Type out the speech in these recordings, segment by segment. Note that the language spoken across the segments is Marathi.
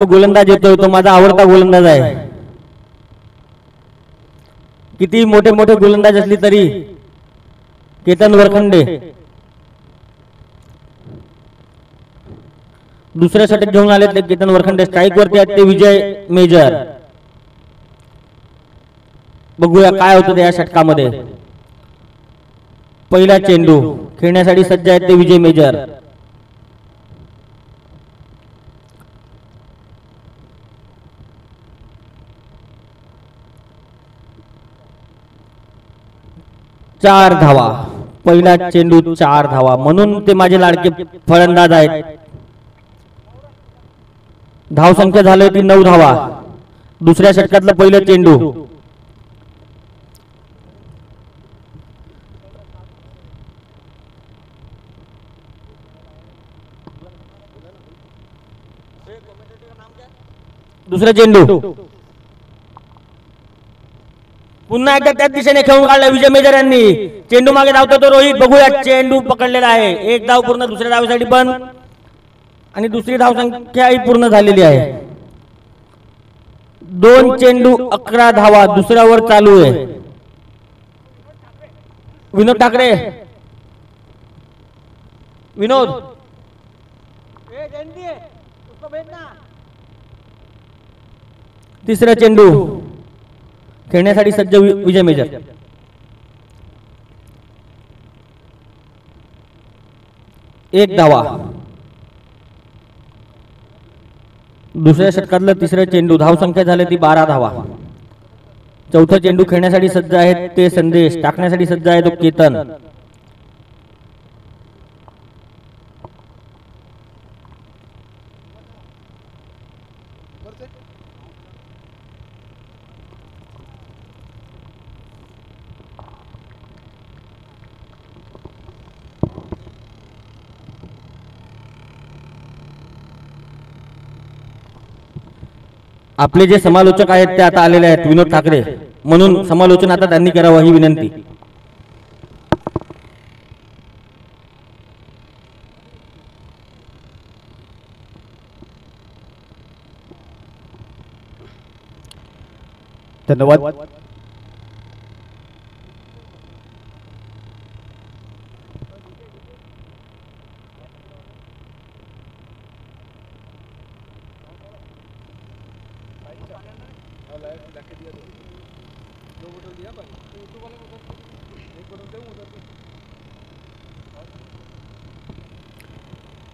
गोलंदाज येतोय तो माझा आवडता गोलंदाज आहे। किती मोठे मोठे गोलंदाज असली तरी केतन वरखंडे दुसऱ्या षटक घेऊन आले ते केतन वरखंडे स्ट्राइक वरती आहेत ते विजय मेजर। बघूया काय होतं या षटकामध्ये। पहिला चेंडू खेळण्यासाठी सज्ज आहेत ते विजय मेजर। चार धावा, पहिला चेंडू 4 धावा, म्हणून ते माझे लाडके फलंदाज आहेत। धाव संख्या झाली ती 9 धावा। दुसऱ्या षटकातलं पहिलं चेंडू दुसरा चेंडू पुन्हा एकदा त्याच दिशेने खेळून काढला विजय मेजर यांनी। चेंडू मागे धावतो तो रोहित, बघूया चेंडू पकडलेला आहे। एक धाव पूर्ण दुसऱ्या धावेसाठी पण आणि दुसरी धाव संख्या ही पूर्ण झालेली आहे। 2 चेंडू 11 धावा, दुसऱ्या ओव्हर चालू आहे। विनोद ठाकरे, विनोद तिसरा चेंडू खेळण्यासाठी सज्ज विजय मेजर। एक धावा, दुसऱ्या षटकातलं तिसरा चेंडू, धाव संख्या झाली ती 12 धावा। चौथा चेंडू खेळण्यासाठी सज्ज आहेत ते संदेश, टाकण्यासाठी सज्ज आहे तो केतन। आपले जे समालोचक आहेत ते आता आलेले आहेत विनोद ठाकरे, म्हणून समालोचन आता त्यांनी करावं ही विनंती। धन्यवाद।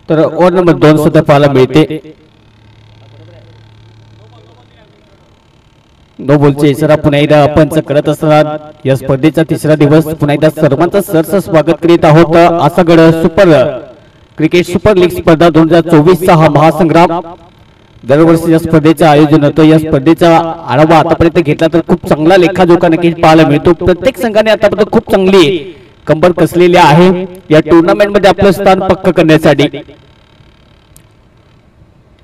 तर ओव्हर नंबर 2 सुद्धा पाहायला मिळते। नो बॉलचे इशारा पुन्हा एकदा पंच करत असताना या स्पर्धेचा तिसरा दिवस पुन्हा एकदा सर्वांचं सरसं स्वागत करीत आहोत। आसागड सुपर क्रिकेट सुपर लीग स्पर्धा 2024 चा हा महासंग्राम दरवर्षी या स्पर्धेचं आयोजन होतं। या स्पर्धेचा आढावा आतापर्यंत घेतला तर खूप चांगला लेखाजोखा नक्कीच पाहायला मिळतो। प्रत्येक संघाने आतापर्यंत खूप चांगली कंबर कसलेली आहे या टुर्नामेंट मध्ये आपलं स्थान पक्क करण्यासाठी।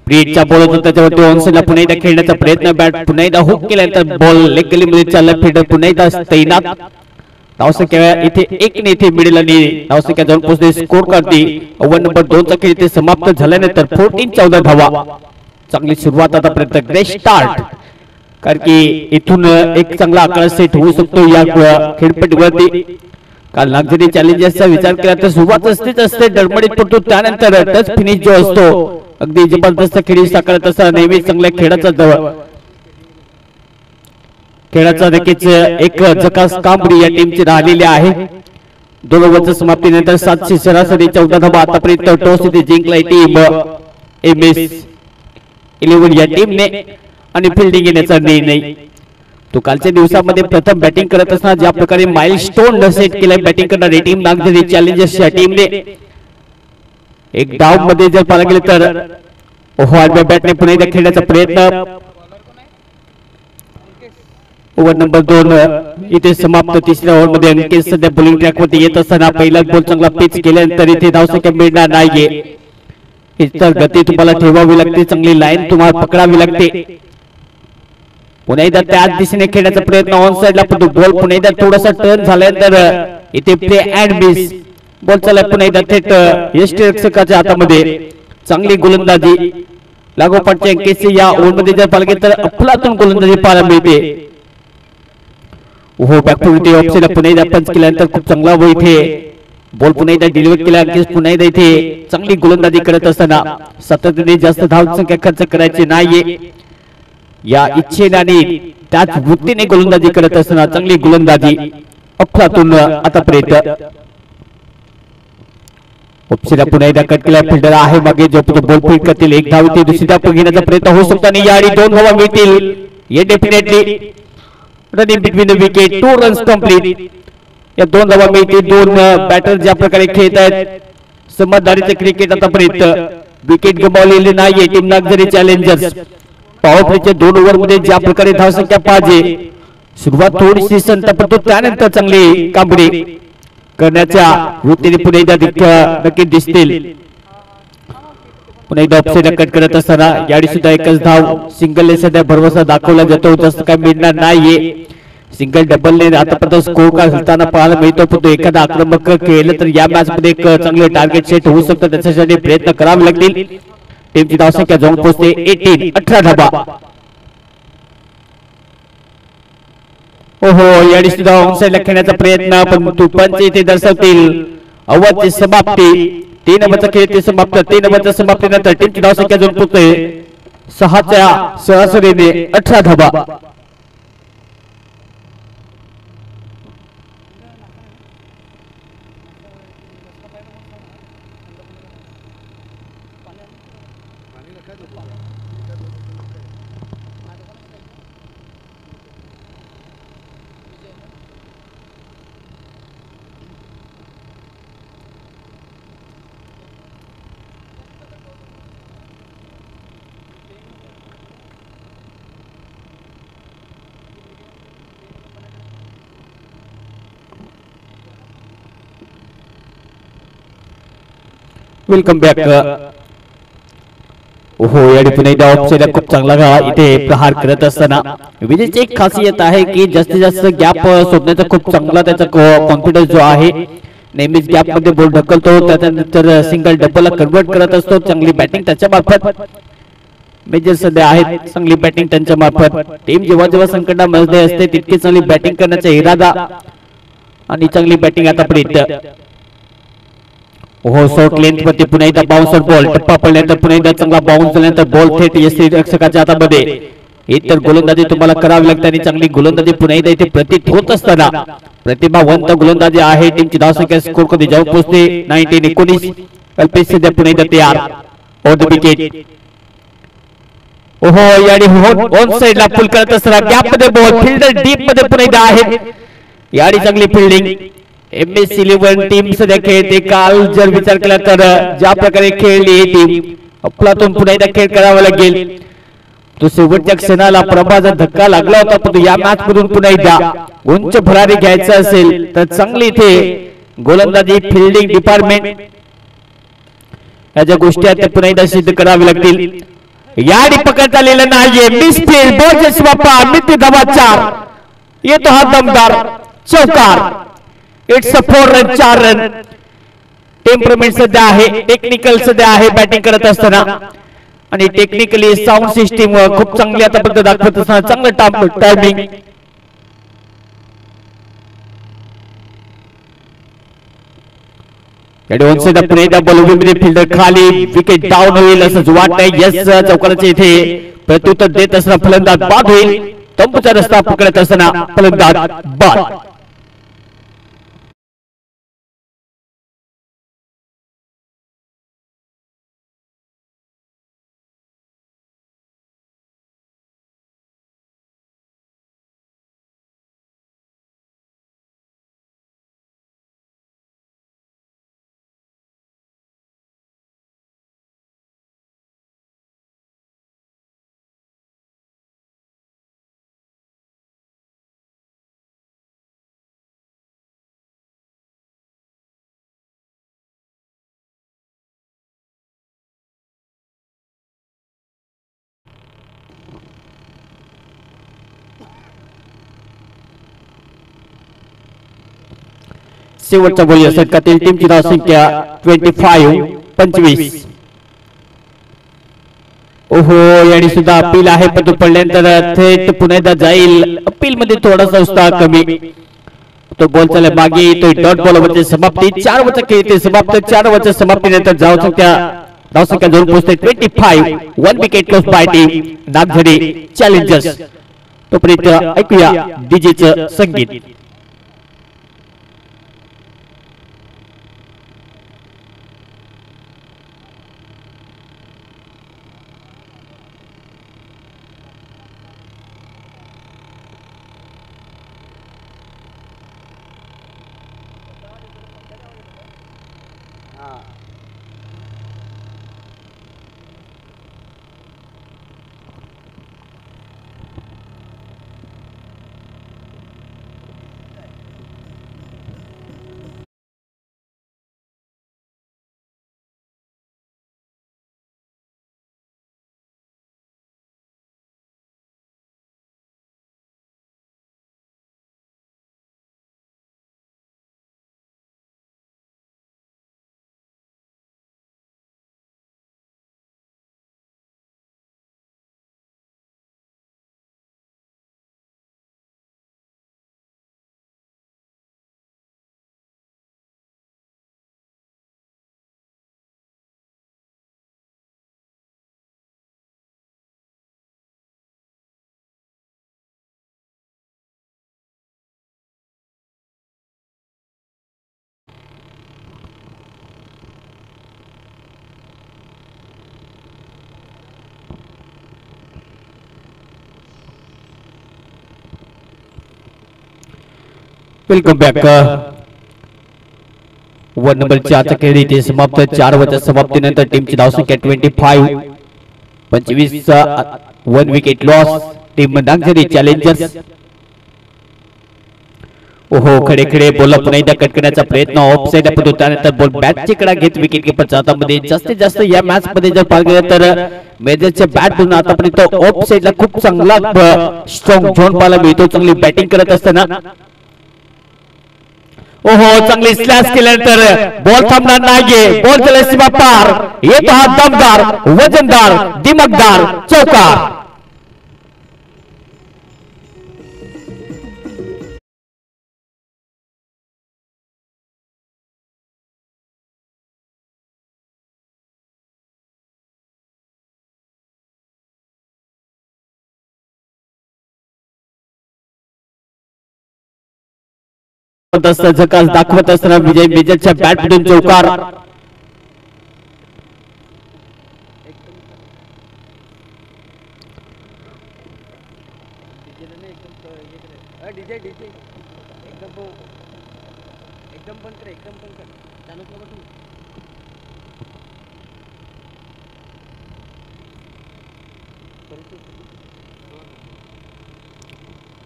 ब्रीडचा बॉल होता त्याच्यावरती ऑनसाइडला पुन्हा एकदा खेळण्याचा प्रयत्न, बॅट पुन्हा एकदा हुक केल्यानंतर बॉल लेग गलीमध्ये चालला, फिल्डर पुन्हा एकदा तैनात। धावसंख्या इथे 1 ने इथे मिळेल आणि धावसंख्या जाऊन पोहोचते स्कोर करते। ओव्हर नंबर 2 चा खेळ इथे समाप्त झाल्यानंतर 14 धावा। चांगली सुरुवात आतापर्यंत, ग्रेट स्टार्ट, कारण की इथून एक चांगला आकडा सेट होऊ शकतो या खेळपट्टीवरती। काल लक्झरी चॅलेंजर्सचा विचार केला तर सुरुवात असते डळमळीत पडतो, त्यानंतर टच फिनिश जो असतो अगदी जबरदस्त खेळी साकारत असताना नेहमी चांगल्या खेळाचा नक्कीच एक झकास कामगिरी या टीमची राहिलेली आहे। 2 ओव्हरच्या समाप्तीनंतर 700 सरासरी 14 धावा आतापर्यंत टॉस इथे जिंकलाय टीम MS11 या टीमने आणि फिल्डिंग घेण्याचा निर्णय तो कालच्या दिवसामध्ये प्रथम बॅटिंग करत असताना ज्या प्रकारे माइलस्टोन सेट केलाय बॅटिंग करणारी टीम लक्झरी चॅलेंजर्स या टीमने। एक डाव मध्ये जर पाहायला गेले तर हार्ड बॅटने पुन्हा एकदा खेळण्याचा प्रयत्न। ओव्हर नंबर 2 इथे समाप्त। तिसऱ्या ओव्हर मध्ये अंकित सध्या बॉलिंग ट्रॅक वरती येत असताना पहिला बॉल चांगला पिच केल्यानंतर इथे धावसंख्या मिळणार नाहीये। इतर गती तुम्हाला ठेवावी लागते, चांगली लाईन तुम्हाला पकडावी लागते। पुन्हा एकदा त्याच दिशेने खेळण्याचा प्रयत्न, ऑन साइडला पण बॉल पुन्हा एकदा थोडासा टर्न झाल्यानंतर इथे प्ले अँड मिस बॉल चालला पुन्हा एकदा थेट यष्टीरक्षकाच्या हातामध्ये। चांगली गोलंदाजी लागोपाठच्या अंकेची या ओव्हरमध्ये जर पाहिलं तर अफलातून गोलंदाजी पाहायला मिळते. हो बॅकफुट ऑप्शन पुन्हा एकदा पंच केल्यानंतर खूप चांगला व इथे बॉल पुन्हा एकदा डिलिव्हर केला. अंकेश पुन्हा एकदा इथे चांगली गोलंदाजी करत असताना सातत्याने जास्त धाव संख्या खर्च करायची नाहीये या इच्छेने आणि त्याच वृत्तीने गोलंदाजी करत असताना चांगली गोलंदाजी अफलातून आतापर्यंत. उपसीला पुन्हा एकदा कट केला. फिल्डर आहे मागे जो बॉल फील्ड करतील. एक धाव इथे दुसरी धाव घेण्याचा प्रयत्न होऊ शकतो आणि याआधी 2 धावा मिळतील. ये definitely running between the wicket 2 runs complete. या 2 धावा मिळतील. 2 बॅटर ज्या प्रकारे खेळत आहेत समजदारीचे क्रिकेट आतापर्यंत विकेट गमावलेली नाहीये टीम नागझरी चॅलेंजर्स. पॉवर प्लेच्या 2 ओव्हर मध्ये ज्या प्रकारे धावसंख्या पाहिजे सुरुवात थोडीशी संतपतो त्यानंतर चांगली कामगिरी करण्याच्या वृत्तीने पुन्हा एकदा नक्की दिसतील. पुन्हा एकदा ऑफसाईड कट करत असताना याडी सुद्धा एकच धाव सिंगलने सध्या भरवसा दाखवला जातो. जास्त काय मिळणार नाहीये. सिंगल डबलने आतापर्यंत स्कोर कार्ड हलताना पाहायला मिळतो. पण एखादा आक्रमक केलं तर या मॅच मध्ये एक चांगले टार्गेट सेट होऊ शकतं. त्याच्यासाठी प्रयत्न करावे लागतील. टीमची धावसंख्या जाऊन पोहोचते 18 धावा. ओहो याडी सुद्धा ऑनसाइडला खेळण्याचा प्रयत्न पण पंच इथे दर्शवतील अवधची समाप्ती. 3 ओव्हरचा खेळ ते समाप्त. 3 ओव्हरच्या समाप्तीनंतर टीमची धावसंख्या जाऊन पोहोचते 6च्या सरासरीने 18 धावा. Welcome back. ओहो याडी पुन्हा एकदा ऑफसाईडला खूप चांगला इथे प्रहार करत असताना विजयची एक खासियत आहे की जास्तीत जास्त गॅप शोधण्याचा खूप चांगला त्याचा कॉन्फिडन्स जो आहे. नेहमीच गॅप मध्ये बॉल ढकलतो त्यानंतर सिंगल डबलला कन्वर्ट करत असतो. चांगली बॅटिंग त्याच्या मार्फत मेजर सध्या आहेत. चांगली बॅटिंग त्यांच्या मार्फत. टीम जेव्हा जेव्हा संकटामध्ये असते तितकी चांगली बॅटिंग करण्याचा इरादा आणि चांगली बॅटिंग आतापर्यंत. ओहो शॉर्ट लेंथ मध्ये पुन्हा एकदा बाउन्सर बॉल टप्पा पडल्यानंतर पुन्हा एकदा चांगला बाउन्स झाल्यानंतर बॉल थेट यष्टीरक्षकाच्या हातामध्ये. इतर गोलंदाजी तुम्हाला करावी लागते आणि चांगली गोलंदाजी पुन्हा एकदा इथे प्रतीत होत असताना प्रतिभावंत गोलंदाजी आहे. टीमची धावसंख्या स्कोर कधी जाऊन पोहोचते 19 कल्पेश सध्या पुन्हा एकदा तयार ऑन द विकेट. ओहो याडी ऑन साइडला पुल करत असताना गॅप मध्ये बॉल फिल्डर डीप मध्ये पुन्हा एकदा आहे. याडी चांगली फिल्डिंग. MS11 टीम सध्या खेळते. काल जर विचार केला तर ज्या प्रकारे खेळली ही टीम अफलातून पुन्हा एकदा खेळ करावा लागेल. तो शेवटच्या क्षणाला प्रभाचा धक्का लागला होता पण या मॅच मधून पुन्हा एकदा उंच भरारी घ्यायचा असेल तर चांगली इथे गोलंदाजी फिल्डिंग डिपार्टमेंट या ज्या गोष्टी आहेत त्या पुन्हा एकदा सिद्ध करावी लागतील. याडी पकडता आलेला नाहीये. मिसफील्ड बोर्जेस बाप्पा मित्र धावा 4. येतो हा दमदार चौकार. It's a 4 run 4 run. Temperament सध्या आहे. टेक्निकल सध्या आहे बॅटिंग करत असताना आणि टेक्निकली साऊंड सिस्टीम खूप चांगली आतापर्यंत दाखवत असताना चांगलं टायमिंग. फिल्डर खाली विकेट डाऊन होईल असं वाटतंय. यस चौकाराचे इथे प्रत्युत्तर देत असताना फलंदाज बाद होईल. तंबूचा रस्ता पकडत असताना फलंदाज बाद. शेवटचा बॉल या षटकातील टीमची धावसंख्या 25. ओहो याने सुद्धा अपील आहे पण तो पडल्यानंतर थेट पुन्हा एकदा जाईल. अपील मध्ये थोडासा उत्साह कमी. तो बॉल चालला मागे येतोय. डॉट बॉल वरची समाप्ती. 4 ओव्हरचा खेळ ते समाप्त. 4 ओव्हरच्या समाप्तीनंतर धावसंख्या जाऊन पोहोचते 25. 1 wicket loss by team Nagzari challengers. तोपर्यंत ऐकूया डीजेचं संगीत. Welcome back. 1 नंबर 4चा खेळ इथे समाप्त. 4 ओव्हरच्या समाप्तीनंतर टीमची धावसंख्या 25. 25चा 1 wicket loss team Nagzari challengers. ओहो खडे खडे बॉल पुन्हा एकदा कट करण्याचा प्रयत्न ऑफ साइड पडतो. त्यानंतर बॉल बॅटची कडा घेत विकेट कीपरच्या हातामध्ये. जास्तीत जास्त या मॅच मध्ये जर पाहिलं गेलं तर मेजरच्या बॅट म्हणून आतापर्यंत ऑफ साइडला खूप चांगला स्ट्रॉंग झोन पाहायला मिळतो. चांगली बॅटिंग करत असताना ओहो चांगली स्लॅश केल्यानंतर बॉल थांबणार नाहीये. बॉल चला सीमा पार. येतो हा दमदार वजनदार दिमागदार चौकार. झकास दाखवत असताना विजय मेजरच्या बॅटमधून चौकार.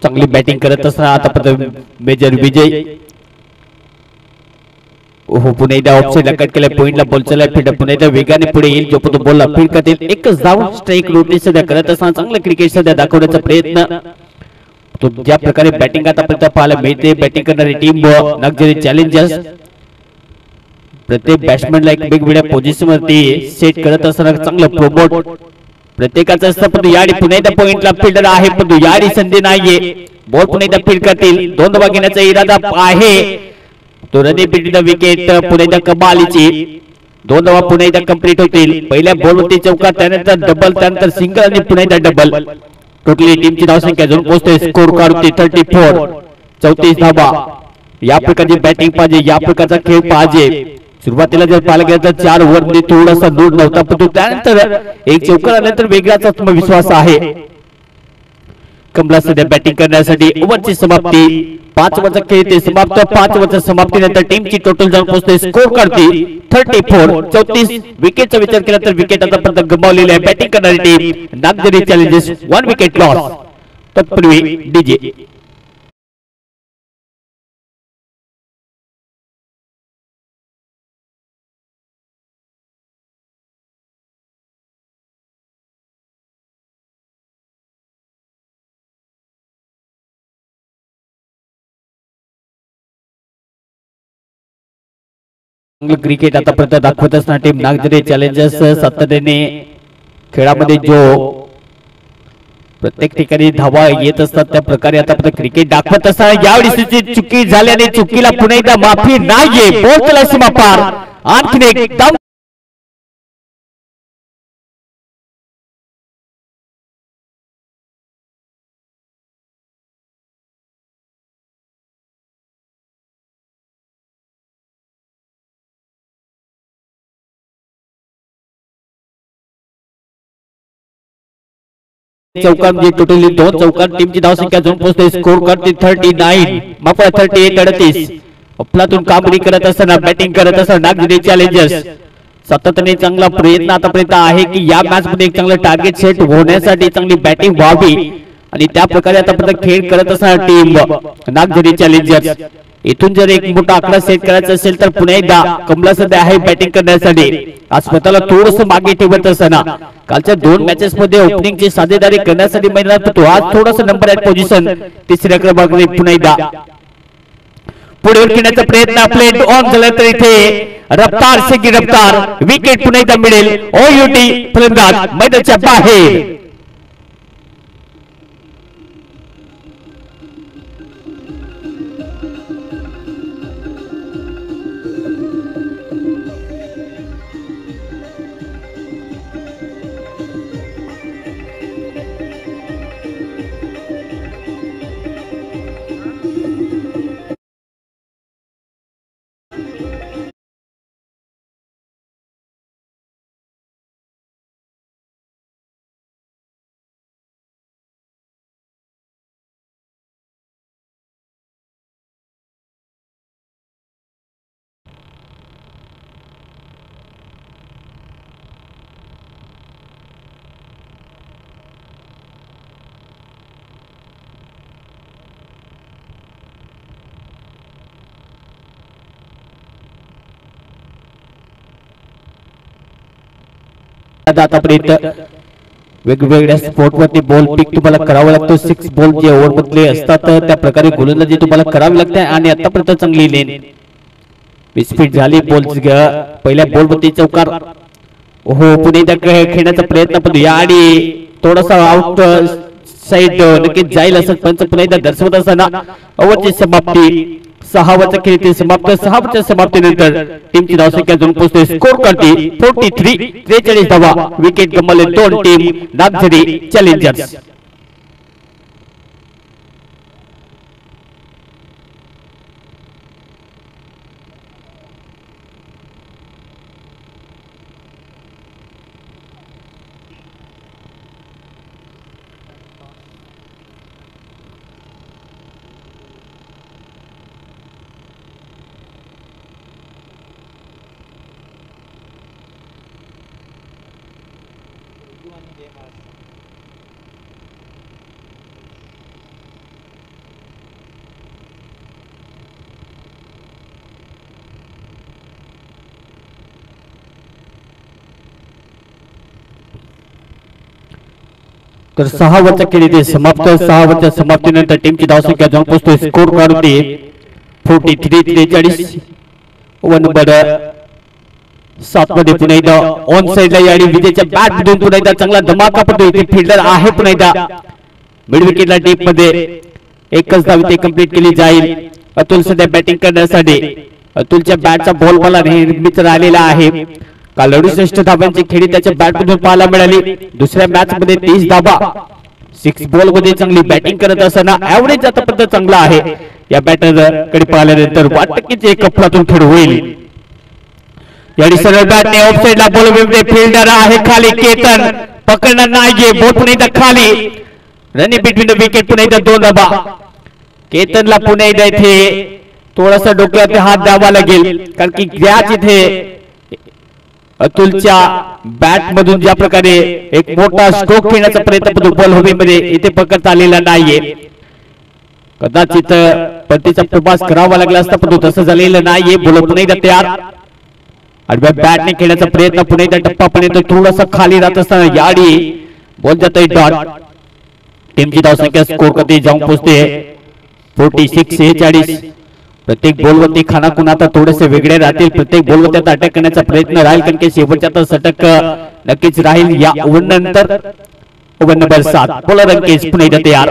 चांगली बॅटिंग करत असताना आतापर्यंत मेजर विजय. ओहो पुन्हा एकदा ऑफसाइडला कट केला. पॉइंटला बॉल चला फिट पुन्हा एकदा वेगाने पुढे येईल. जो तो बॉलला फील्ड करतील. एकच धाव स्ट्राइक रोटेट सध्या करत असताना चांगलं क्रिकेट सध्या दाखवण्याचा प्रयत्न. तो ज्या प्रकारे बॅटिंग आतापर्यंत पाहायला मिळते. बॅटिंग करणारी टीम नागझरी चॅलेंजर्स प्रत्येक बॅट्समॅनला एक वेगवेगळ्या पोझिशन वरती सेट करत असताना चांगलं प्रोमोट प्रत्येकाचं असतं. पण याडी पुन्हा एकदा पॉइंटला फिल्डर आहे पण तो याडी संधी नाहीये. बॉल पुन्हा एकदा फील्ड करतील. 2 धावा घेण्याचा इरादा आहे. तो रनी पिटीला विकेट पुन्हा एकदा कमालीची. 2 धावा पुन्हा एकदा कंप्लीट होतील. पहिल्या बॉलवरती चौकार त्यानंतर डबल त्यानंतर सिंगल आणि पुन्हा एकदा डबल. टोटली टीमची धावसंख्या जाऊन पोहोचते स्कोर काढते 34. 34 धावा. या प्रकारची बॅटिंग पाहिजे. या प्रकारचा खेळ पाहिजे. सुरुवातीला जर पाहायला गेलं तर 4 ओव्हरमध्ये थोडासा दूर नव्हता पण त्यानंतर एक चौकार आल्यानंतर वेगळाच आत्मविश्वास आहे. कमला सध्या बॅटिंग करण्यासाठी. ओव्हरची समाप्ती. 5 ओव्हरचा खेळ ते समाप्त. 5 ओव्हरच्या समाप्तीनंतर टीमची टोटल जाऊन पोहोचते स्कोर काढते 34. 34 विकेटचा विचार केला तर विकेट आतापर्यंत गमावलेली आहे. बॅटिंग करणारी team Nagzari challengers 1 wicket loss. तत्पूर्वी डीजे. क्रिकेट आतापर्यंत दाखवत असणारी टीम नागझरी चॅलेंजर्स सातत्याने खेळामध्ये जो प्रत्येक ठिकाणी धावा येत असतात त्या प्रकारे आता क्रिकेट दाखवत असताना यावेळी चुकी झाल्याने चुकीला पुन्हा एकदा माफी नाहीये. बॉल चला सीमा पार आणखीन एक डाऊन चौकार म्हणजे टोटली 2 चौकार. टीमची धावसंख्या जाऊन पोहोचते स्कोर करते 39 माफ 38 38. अफलातून कामगिरी करत असताना बॅटिंग करत असताना नागझरी चॅलेंजर्स सातत्याने चांगला प्रयत्न आतापर्यंत आहे की या मॅच मध्ये एक चांगलं टार्गेट सेट होण्यासाठी चांगली बॅटिंग व्हावी आणि त्या प्रकारे आतापर्यंत खेळ करत असताना टीम नागझरी चॅलेंजर्स इथून जर एक मोठा आकडा सेट करायचा असेल तर पुन्हा एकदा कमला सध्या आहे बॅटिंग करण्यासाठी. आज स्वतःला थोडस मागे ठेवत असताना कालच्या 2 मॅचेस मध्ये ओपनिंगची साधेदारी करण्यासाठी मैदानात होतो. आज थोडासा नंबर 8 पोझिशन तिसऱ्या क्रमांकावर पुन्हा एकदा पुढे खेळण्याचा प्रयत्न प्लेट ऑन झाला तर इथे रफ्तार सेगी रफ्तार विकेट पुन्हा एकदा मिळेल. ओयूटी फलंदाज मैदानाच्या बाहेर. आतापर्यंत वेगवेगळ्या स्पोर्ट वरती बॉल पिक तुम्हाला करावा लागतो. 6 बॉल जे ओव्हर मधले असतात त्या प्रकारे गोलंदाजी तुम्हाला करावी लागते आणि आतापर्यंत चांगली लेन स्पीड झाली. बॉल पहिल्या बॉल वरती चौकार. हो पुणे खेळण्याचा प्रयत्न पण या आणि थोडासा आउट साइड नक्कीच जाईल असं पंच पुन्हा एकदा दर्शवत असताना ओव्हरची समाप्ती 6 ओव्हरचा खेळ ते समाप्त. 6 ओव्हरच्या समाप्तीनंतर टीमची धावसंख्या जाऊन पोहोचते स्कोर करते 43 43 धावा. विकेट गमावले 2 टीम नागझरी चॅलेंजर्स. तर 6 ओव्हरचा खेळ इथे समाप्त. 6 ओव्हरच्या समाप्तीनंतर टीमची धावसंख्या जाऊन पोहोचते स्कोर करते 43 43. ओव्हर नंबर 7 मध्ये पुन्हा एकदा ऑन साइडला याडी विजयच्या बॅट मधून पुन्हा एकदा चांगला धमाका पडतो. इथे फिल्डर आहे पुन्हा एकदा मिड विकेटला टीम मध्ये एकच धाव इथे कंप्लीट केली जाईल. अतुल सध्या बॅटिंग करण्यासाठी अतुलच्या बॅटचा बॉल मला नेहमीच राहिलेला आहे. काल 68 धावांची खेळी त्याच्या बॅट मधून पाहायला मिळाली. दुसऱ्या मॅच मध्ये 30 धावा. 6 बॉल मध्ये चांगली बॅटिंग करत असताना ऍव्हरेज आतापर्यंत चांगला आहे. या बॅटर कडे पाहिल्यानंतर वाटतं की एक कपलातून खेळ होईल. याडी सरळ बॅटने ऑफ साइडला बॉल मध्ये फिल्डर आहे खाली केतन पकडणार नाहीये. बॉल पुन्हा एकदा खाली रनिंग बिटवीन द विकेट. पुन्हा एकदा 2 धावा. केतनला पुन्हा एकदा इथे थोडासा डोक्यात हात द्यावा लागेल कारण की गॅच इथे अतुलच्या बॅट मधून ज्या प्रकारे एक मोठा स्ट्रोक खेळण्याचा प्रयत्न बॉल हवेमध्ये इथे पकडता आलेला नाहीये. कदाचित पतीचा प्रवास करावा लागला असता पण तसं झालेलं नाहीये. बॉल पुन्हा एकदा तयार आडव्या बॅटने खेळण्याचा प्रयत्न. पुन्हा एकदा टप्पापर्यंत थोडासा खाली राहत असताना याडी बॉल जातोय डॉट. टीमची धावसंख्या स्कोर कधी जाऊन पोहोचते 46 46. प्रत्येक बॉलवरती खानाखुणा आता थोडेसे वेगळे राहतील. प्रत्येक बॉलवरती अटॅक करण्याचा प्रयत्न राहील कारण की शेवटच्या आता षटक नक्कीच राहील या ओव्हर नंतर. ओव्हर नंबर 7 बॉलर अंकित पुन्हा एकदा तयार.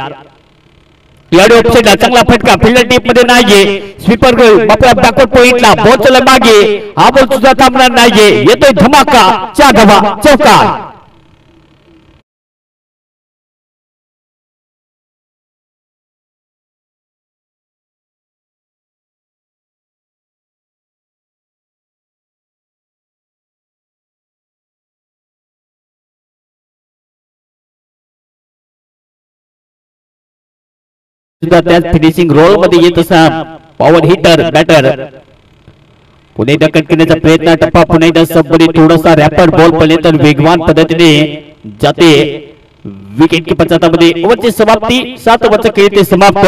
याडी ऑफसाइडला चांगला फटका फिल्डर टीप मध्ये नाहीये. स्वीपर आपल्या बॅकवर्ड पॉइंटला बॉल चला मागे. हा बॉल सुद्धा थांबणार नाहीये. येतोय धमाका 4 धावा चौकार. सुद्धा त्याच फिनिशिंग रोल मध्ये येत असा पॉवर हिटर बॅटर. पुणे एकदा कट करण्याचा प्रयत्न टप्पा पुणे एकदा सबमध्ये थोडासा रॅपर बॉल पडले तर वेगवान पद्धतीने जाते विकेट किपरच्या हातामध्ये. ओव्हरची समाप्ती 7 ओव्हरचा खेळ ते समाप्त.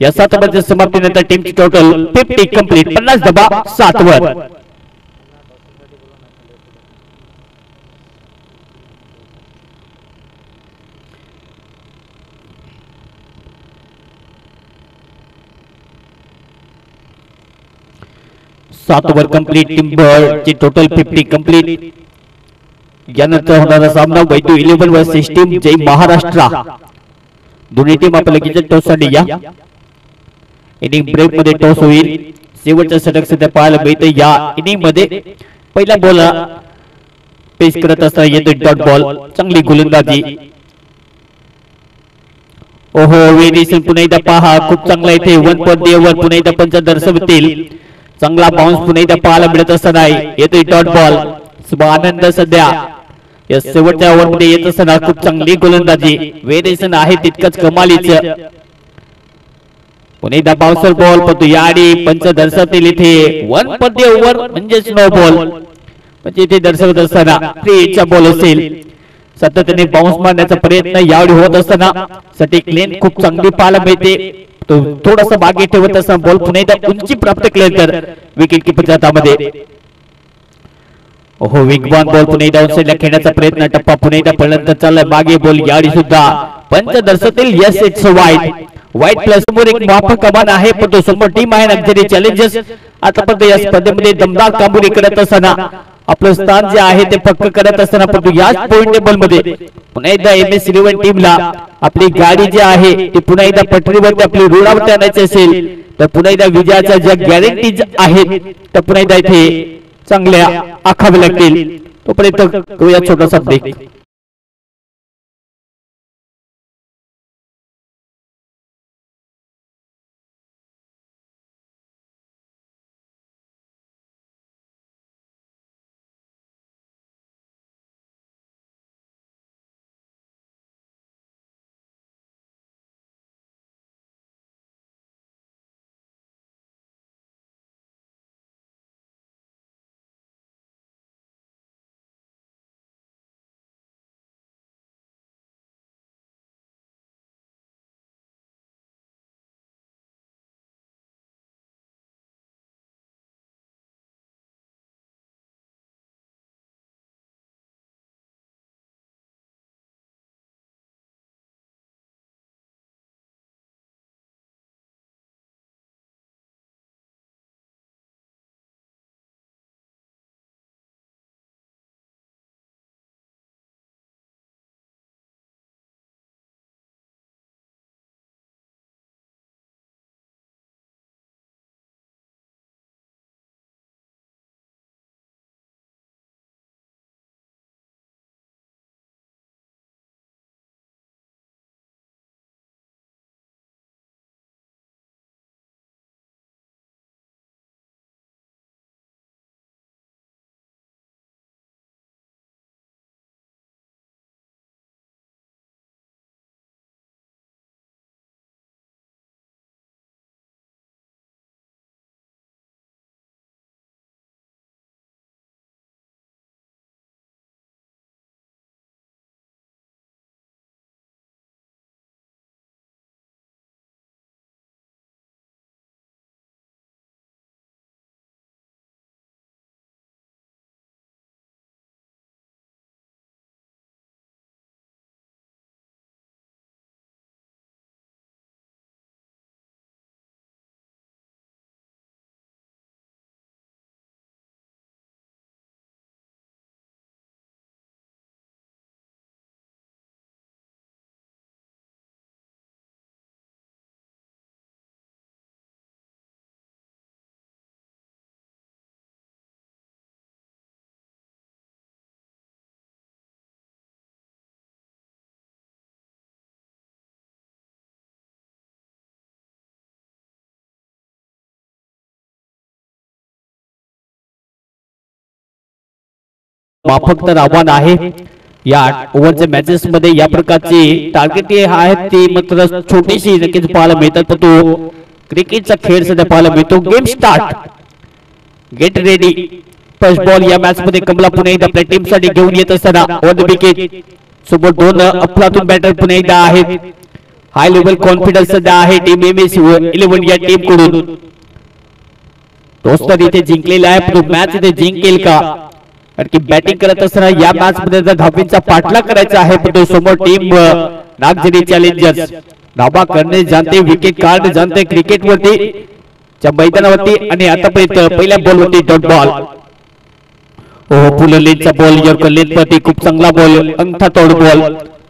या 7 ओव्हरच्या समाप्तीनंतर टीमची टोटल 50 कंप्लीट 50 धावा 7 ओव्हर. सात ओव्हर कंप्लीट टिम्बरची टोटल 50 कंप्लीट. यानंतर होणारा सामना वैद्यू 11 वर्सेस टीम जय महाराष्ट्र. दोन्ही टीम आपल्या लगेच टॉस साठी या. इनिंग ब्रेक मध्ये टॉस होईल. शेवटचा षटक सध्या पाहायला मिळते या इनिंग मध्ये. पहिला बॉल पेस करत असताना येतो डॉट बॉल. चांगली गोलंदाजी. ओहो वेरिएशन पुन्हा एकदा पहा खूप चांगला इथे 1 ओव्हर पुन्हा एकदा पंच दर्शवतील. चांगला बाउन्स पुन्हा एकदा पाहायला मिळत असताना येतोय डॉट बॉल. आनंद सध्या या शेवटच्या ओव्हर मध्ये येत असताना खूप चांगली गोलंदाजी. वेरिएशन आहे तितकंच कमालीच. पुन्हा एकदा बाउन्सर बॉल पण याडी पंच दर्शवतील इथे 1 ओव्हर म्हणजेच नो बॉल. म्हणजे इथे दर्शवत असताना फ्रीचा बॉल असेल. सातत्याने बाउन्स मारण्याचा प्रयत्न यावेळी होत असताना सटीक लेन खूप चांगली पाहायला मिळते. तो थोडासा मागे ठेवत असताना बॉल पुन्हा एकदा उंची प्राप्त केली तर विकेट किपरच्या हातामध्ये. ओहो वेगवान बॉल पुन्हा एकदा ऑनसाइडला खेळण्याचा प्रयत्न टप्पा पुन्हा एकदा पर्यंत चाललाय मागे बॉल यावेळी सुद्धा पंच दर्शवतील यस इट्स वाईट. वाईट प्लस समोर एक माफक कमान आहे पण तो समोर टीम आहे लक्झरी चॅलेंजर्स. आतापर्यंत या स्पर्धेमध्ये दमदार कामगिरी करत असताना आपलं स्थान जे आहे ते पक्क करत असताना परंतु याच पॉइंट टेबल मध्ये पुन्हा एकदा MS11 टीमला आपली गाडी जी आहे ती पुन्हा एकदा पटरीवरती आपली रुळावरती आणायची असेल तर पुन्हा एकदा विजयाच्या ज्या गॅरंटीज आहेत त्या पुन्हा एकदा इथे चांगल्या आखाव्या लागतील. तोपर्यंत करूया छोटासा ब्रेक. माफक तर आव्हान आहे या ओव्हरच्या मॅचेस मध्ये या प्रकारची टार्गेट आहेत ती मात्र छोटीशी नक्कीच पाहायला मिळतात पण तो क्रिकेटचा खेळ सध्या पाहायला मिळतो game start get ready first ball या मॅच मध्ये कमला पुणे एकदा आपल्या टीम साठी घेऊन येत असताना ऑन द विकेट सोबत दोन अफलातून बॅटर पुणे एकदा आहेत हाय लेवल कॉन्फिडन्स सध्या आहे टीम MS11 या टीम कडून टॉस तर इथे जिंकलेला आहे पण मॅच इथे जिंकेल का कारण की बॅटिंग करत असताना या मॅच मध्ये जर धावींचा पाठलाग करायचा आहे पण तो समोर टीम नागझरी चॅलेंजर्स धाबा करणे जानते विकेट कार्ड जानते क्रिकेट वरती च्या मैदानावरती आणि आतापर्यंत पहिल्या बॉल वरती डॉट बॉल पुललेनचा बॉल यॉर्कर लेन वरती खूप चांगला बॉल अंगठा तोड बॉल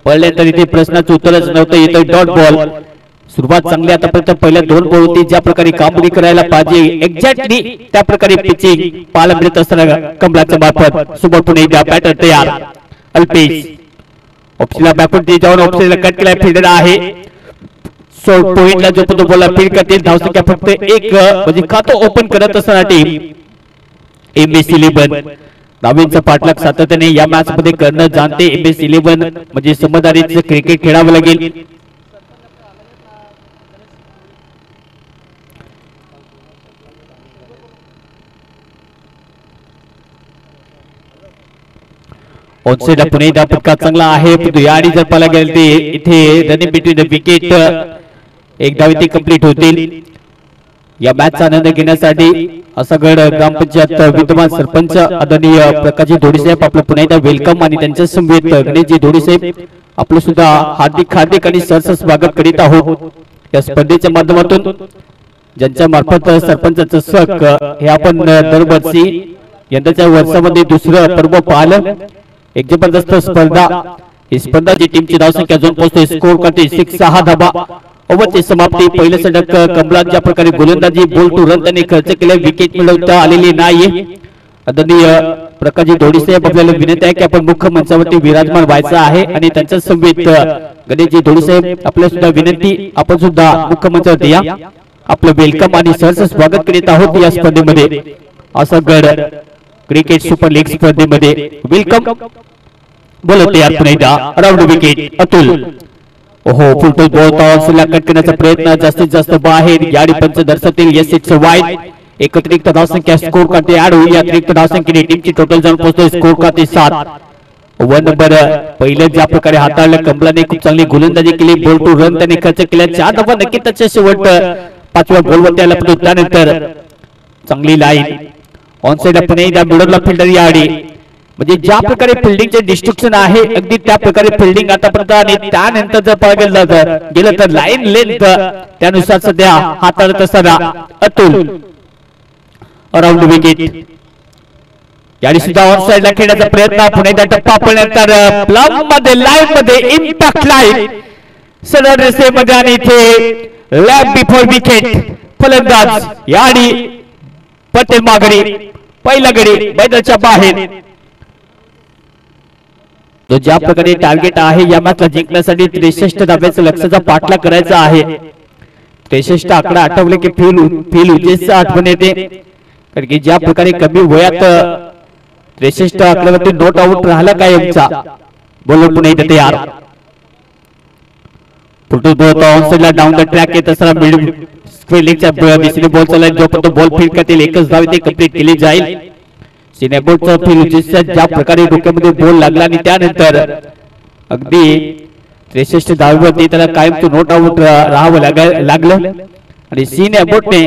पडल्यानंतर इथे प्रश्नाचं उत्तरच नव्हतं येतं डॉट बॉल सुरुवात चांगली आतापर्यंत पहिल्या दोन बॉल होती ज्या प्रकारे कामगिरी करायला पाहिजे एक्झॅक्टली त्या प्रकारे पिचिंग पाहायला मिळत असताना कमलाच्या मार्फत सुपर पुणे बॅटर तयार अल्पेश ऑप्शनला बॅकवर्ड जाऊन ऑप्शनला कट केला फिल्डर आहे सो पॉइंटला जो पण बॉलला फील्ड करतील धावसंख्या फक्त एक म्हणजे खातं ओपन करत असताना टीम MS11 धावींचा पाठलाग सातत्याने या मॅच मध्ये करणं जाणते MS11 म्हणजे समजदारीचं क्रिकेट खेळावं लागेल ऑनसाइड पुणे पटका चांगला आहे याआधी जर पाहायला गेलं ते इथे रनिंग बिटवीन द विकेट एक धाव इथे कंप्लीट होतील या मॅचचा आनंद घेण्यासाठी असगड ग्रामपंचायत विद्यमान सरपंच आदरणीय प्रकाशजी धोडीसाहेब आपलं पुन्हा एकदा वेलकम आणि त्यांच्या समवेत गणेशजी धोडीसाहेब आपलं सुद्धा हार्दिक हार्दिक आणि सहर्ष स्वागत करीत आहोत या स्पर्धेच्या माध्यमातून ज्यांच्या मार्फत सरपंचाचं सक हे आपण दरवर्षी यंदाच्या वर्षामध्ये दुसरं पर्व पाहिलं एक जबरदस्त स्पर्धा ही स्पर्धा जी टीमची धावसंख्या अजून पोहोचते स्कोर करते 6 धाबा ओव्हरची समाप्ती पहिलं षटक कमला ज्या प्रकारे गोलंदाजी बॉल टू रन त्यांनी खर्च केले विकेट मिळवता आलेली नाहीये आदरणीय प्रकाशजी धोडीसाहेब आपल्याला विनंती आहे की आपण मुख्य मंचावरती विराजमान व्हायचं आहे आणि त्यांच्या समवेत गणेशजी धोडीसाहेब आपल्या सुद्धा विनंती आपण सुद्धा मुख्य मंचावरती या आपलं वेलकम आणि सहर्ष स्वागत करीत आहोत या स्पर्धेमध्ये असगड क्रिकेट सुपर लीग स्पर्धेमध्ये वेलकम बोलत यार पुन्हा अराउंड विकेट अतुल ओहो फुलटॉस बॉल टॉसला कट करण्याचा प्रयत्न जास्तीत जास्त बाहेर याडी पंच दर्शवतील यस इट्स वाईड एकत्रित धावसंख्या स्कोर करते ऍड होईल अतिरिक्त धावसंख्येने टीमची टोटल जाऊन पोहोचते स्कोर करते 7 वन नंबर पहिलं ज्या प्रकारे हाताळलं कमलाने खूप चांगली गोलंदाजी केली बॉल टू रन त्याने खर्च केला 4 धावा नक्की त्याच्या शेवट 5व्या बॉलवर आला पण त्यानंतर चांगली लाईन ऑनसाइड पुणे एकदा मिडलला फिल्डर याडी म्हणजे ज्या प्रकारे फिल्डिंगचे डिस्ट्रक्शन आहे अगदी त्या प्रकारे फिल्डिंग आतापर्यंत आणि त्यानंतर जर पाहायला गेलं तर लाईन लेंथ त्यानुसार सध्या हाताळत असताना अतुल अराउंड विकेट याडी सुद्धा ऑन साइडला खेळण्याचा प्रयत्न पुणे टप्पा पडल्यानंतर प्लम मध्ये लाईन मध्ये इम्पॅक्ट लाईन सरळ रेषेमध्ये आणि इथे लॅब बिफोर विकेट फलंदाज याडी पटेल माघारी पहिला गडी मैदानाच्या बाहेर तो ज्या प्रकारे टार्गेट आहे या मॅचला जिंकण्यासाठी 63 धाब्याचं लक्ष्याचा पाठलाग करायचा आहे 63 आकडा आठवले की फील उजेसचा आठवण येते कारण की ज्या प्रकारे कमी वयात 63 आकड्यावरती नॉट आउट राहिला कायमचा बोलून पुन्हा इथे तयार फुटबॉल बॉल ऑनसाइडला डाऊन द ट्रॅक येत असताना मिड स्क्वेलिंगच्या दिशेने बॉल चालला जो पण तो बॉल फील्ड करतील एकच धाव इथे कंप्लीट केली जाईल सिनेबोटचा फील उजेसच्या ज्या प्रकारे डोक्यामध्ये बॉल लागला आणि त्यानंतर अगदी 63 धावेवरती त्याला कायमचं नॉट आउट राहावं लागलं आणि सिनेबोटने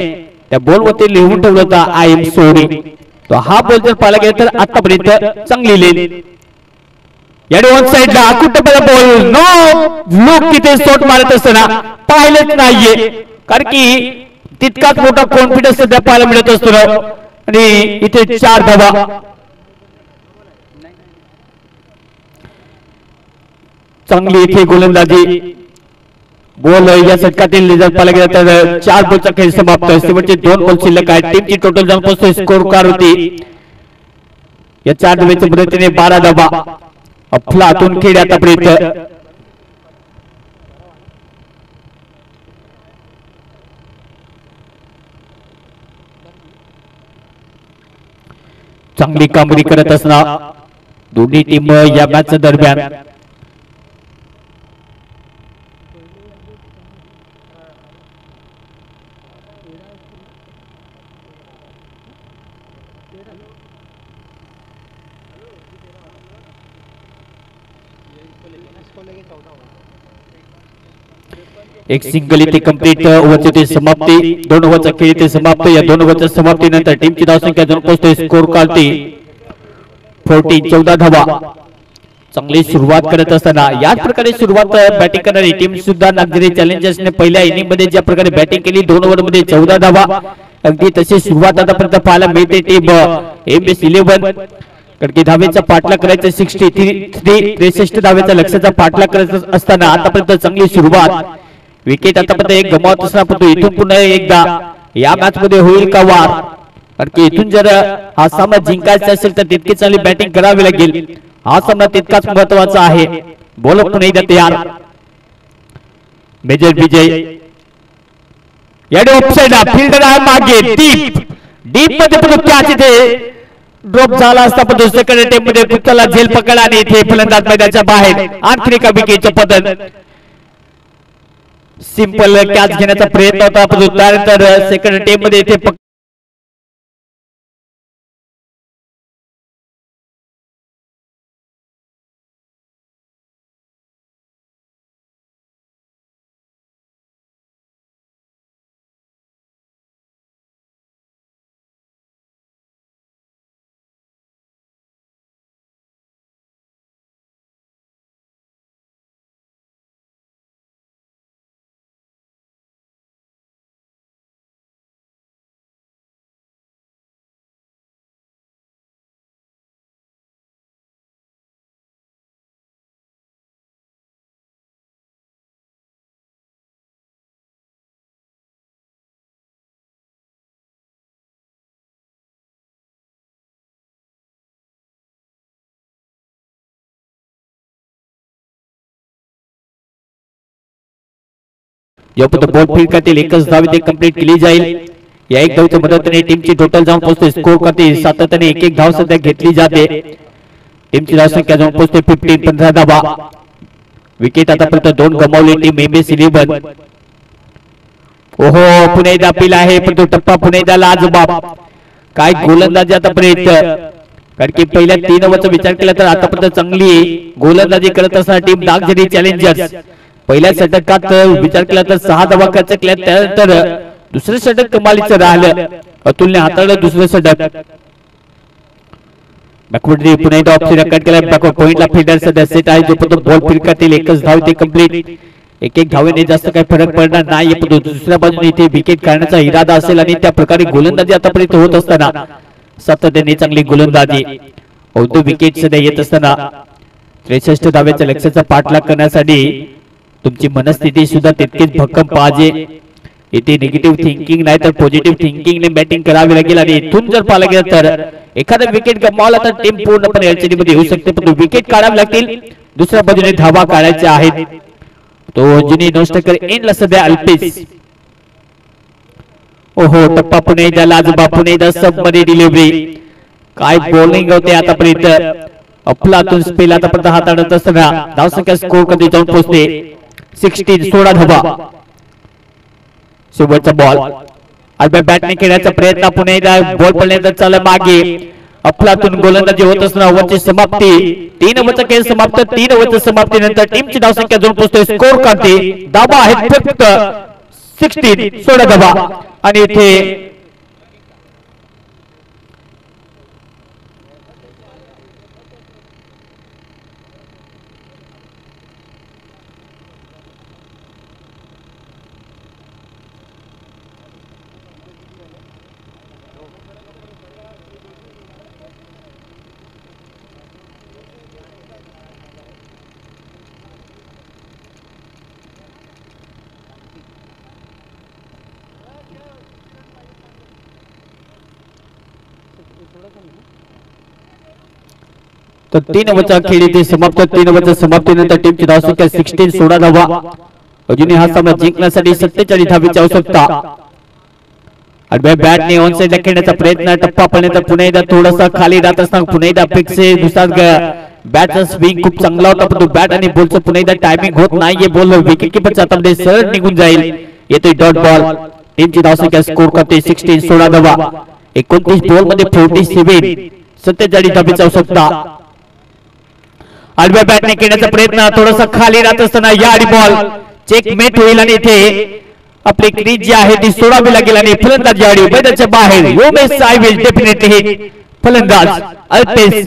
त्या बॉलवरती लिहून ठेवलं होता आय एम सॉरी तो हा बॉल जर पाहिला गेला तर आतापर्यंत चांगली लेन याने ऑन साइडला कुठे बॉल नो लुक तिथे शॉट मारत असताना पाहिलेच नाहीये कारण की तितकाच मोठा कॉन्फिडन्स सध्या पाहायला मिळत असतो आणि इथे 4 धावा चांगली इथे गोलंदाजी बॉल या षटकातील रिझल्ट पाहिला गेला तर 4 बॉलचा खेळ समाप्त शेवटचे 2 बॉल शिल्लक आहेत टीमची टोटल जाऊन पोहोचते स्कोर कार होती या 4 धावेच्या मदतीने 12 धावा अफलातून खेळ आतापर्यंत चांगली कामगिरी करत असणार दोन्ही टीम या मॅच दरम्यान एक सिंगल इथे कंप्लीट ओव्हरची समाप्ती 2 ओव्हरचा खेळ इथे समाप्त या 2 ओव्हरच्या समाप्तीनंतर टीमची धावसंख्या जाऊन पोहोचते स्कोर कार्डती 14 धावा चांगली सुरुवात करत असताना याच प्रकारे सुरुवात बॅटिंग करणारी टीम सुद्धा नागझरी चॅलेंजर्सने पहिल्या इनिंग मध्ये ज्या प्रकारे बॅटिंग केली 2 ओव्हर मध्ये 14 धावा अगदी तशी सुरुवात आतापर्यंत पाहायला मिळते टीम MS11 कडकी धावेचा पाठलाग करायचा 63 धावेचा लक्ष्याचा पाठलाग करत असताना आतापर्यंत चांगली सुरुवात विकेट आतापर्यंत एक गमावत असताना परंतु इथून पुन्हा एकदा या मॅच मध्ये होईल का वार कारण की इथून जर हा सामना जिंकायचा असेल तर तितकी चांगली बॅटिंग करावी लागेल हा सामना तितकाच महत्वाचा आहे बॉलर पुन्हा एकदा तयार मेजर विजय याडे ऑफसाइड फील्डर आहे मागे डीप मध्ये पण कॅच इथे ड्रॉप झाला असता पण सेकंड अटेम्प्ट मध्ये कुत्ताला झेल पकड आणि इथे फलंदाज मैदानाच्या बाहेर आणखी एका विकेटचं पतन सिंपल कॅच घेण्याचा प्रयत्न होता परंतु त्यानंतर सेकंड अटेम्प्ट मध्ये इथे यापुढे बॉल फील्ड करतील एकच धाव इथे कंप्लीट केली जाईल या एक धावच्या मदतीने टीमची टोटल जाऊन पोहोचते स्कोर करते सातत्याने एक धाव सध्या घेतली जाते टीमची धावसंख्या जाऊन पोहोचते 15 धावा विकेट आतापर्यंत 2 गमावली टीम MS11 ओहो पुन्हा एकदा अपील आहे पण तो टप्पा पुन्हा एकदा लाजबाब काय गोलंदाजी आतापर्यंत कारण की पहिल्या 3 ओव्हरचा विचार केला तर आतापर्यंत चांगली गोलंदाजी करत असणारी टीम नागझरी चॅलेंजर्स पहिल्या षटकात विचार केला तर 6 धावा खर्च केल्या त्यानंतर दुसरे षटक कमालीचं राहिलं अतुलने हाताळलं दुसरं षटक बॅकवर्ड पुन्हा एकदा ऑप्शन कट केला बॅकवर्ड पॉइंटला फील्डर सध्या सेट आहे जो पण बॉल फील्ड करतील एकच धाव ते कंप्लीट एक धावेने जास्त काही फरक पडणार नाही पण दुसऱ्या बाजूने इथे विकेट काढण्याचा इरादा असेल आणि त्या प्रकारे गोलंदाजी आतापर्यंत होत असताना सातत्याने चांगली गोलंदाजी औदो विकेट सध्या येत असताना 63 धावेच्या लक्ष्याचा पाठलाग करण्यासाठी तुमची मनस्थिती सुद्धा तितकीच भक्कम पाहिजे इथे निगेटिव्ह थिंकिंग नाही तर पॉझिटिव्ह थिंकिंगने बॅटिंग करावी लागेल आणि इथून जर पाहिलं गेलं तर एखादा विकेट गमावला तर टीम पूर्णपणे एलसीडी मध्ये येऊ शकते पण विकेट काढावे लागतील दुसऱ्या बाजूने धावा काढायच्या आहेत तो अंजनी नोस्टकर इनला सध्या अल्पेस ओहो टप्पा पुणे एकदा लाजबा पुणे एकदा सब मध्ये डिलिव्हरी काय बॉलिंग होते आतापर्यंत अफलातून स्पेल आतापर्यंत हाताळत असताना धावसंख्या स्कोर कधी जाऊन पोहोचते 16 धावा शेवटचा बॉल अल्बा बॅटने खेळण्याचा प्रयत्न पुन्हा एकदा बॉल पडल्यानंतर चाल मागे अफलातून गोलंदाजी होत असताना ओव्हरची समाप्ती 3 ओव्हरचा खेळ समाप्त 3 ओव्हरच्या समाप्तीनंतर टीमची धावसंख्या जाऊन पोहोचते स्कोर करते धावा आहेत फक्त 16 धावा आणि इथे तर 3 ओव्हरचा खेळ इथे समाप्त 3 ओव्हरच्या समाप्तीनंतर टीमची धावसंख्या 16 धावा अजूनही हा सामना जिंकण्यासाठी 47 धावेची आवश्यकता आणि बॅटने ऑन साइडला खेळण्याचा प्रयत्न टप्पा पडण्याचा पुन्हा एकदा थोडासा खाली राहत असताना पुन्हा एकदा फिक्स दुसरा बॅटचा स्विंग खूप चांगला होता, परंतु बॅट आणि बॉलचं पुन्हा एकदा टायमिंग होत नाहीये. बॉल विकेट किपरच्या हातामध्ये सरळ निघून जाईल. येतोय डॉट बॉल. टीमची धावसंख्या स्कोर करते 16, 16 धावा. 29 बॉल मध्ये 47, 47 धाबेची आवश्यकता. आडव्या बॅटने खेळण्याचा प्रयत्न, थोडासा खाली राहत असताना या आडी बॉल चेकमेट होईल आणि इथे आपली क्रीज जी आहे ती सोडावी लागेल आणि फलंदाज या आडी मैदानाच्या बाहेर. Yogesh I will definitely hit. फलंदाज अल्पेश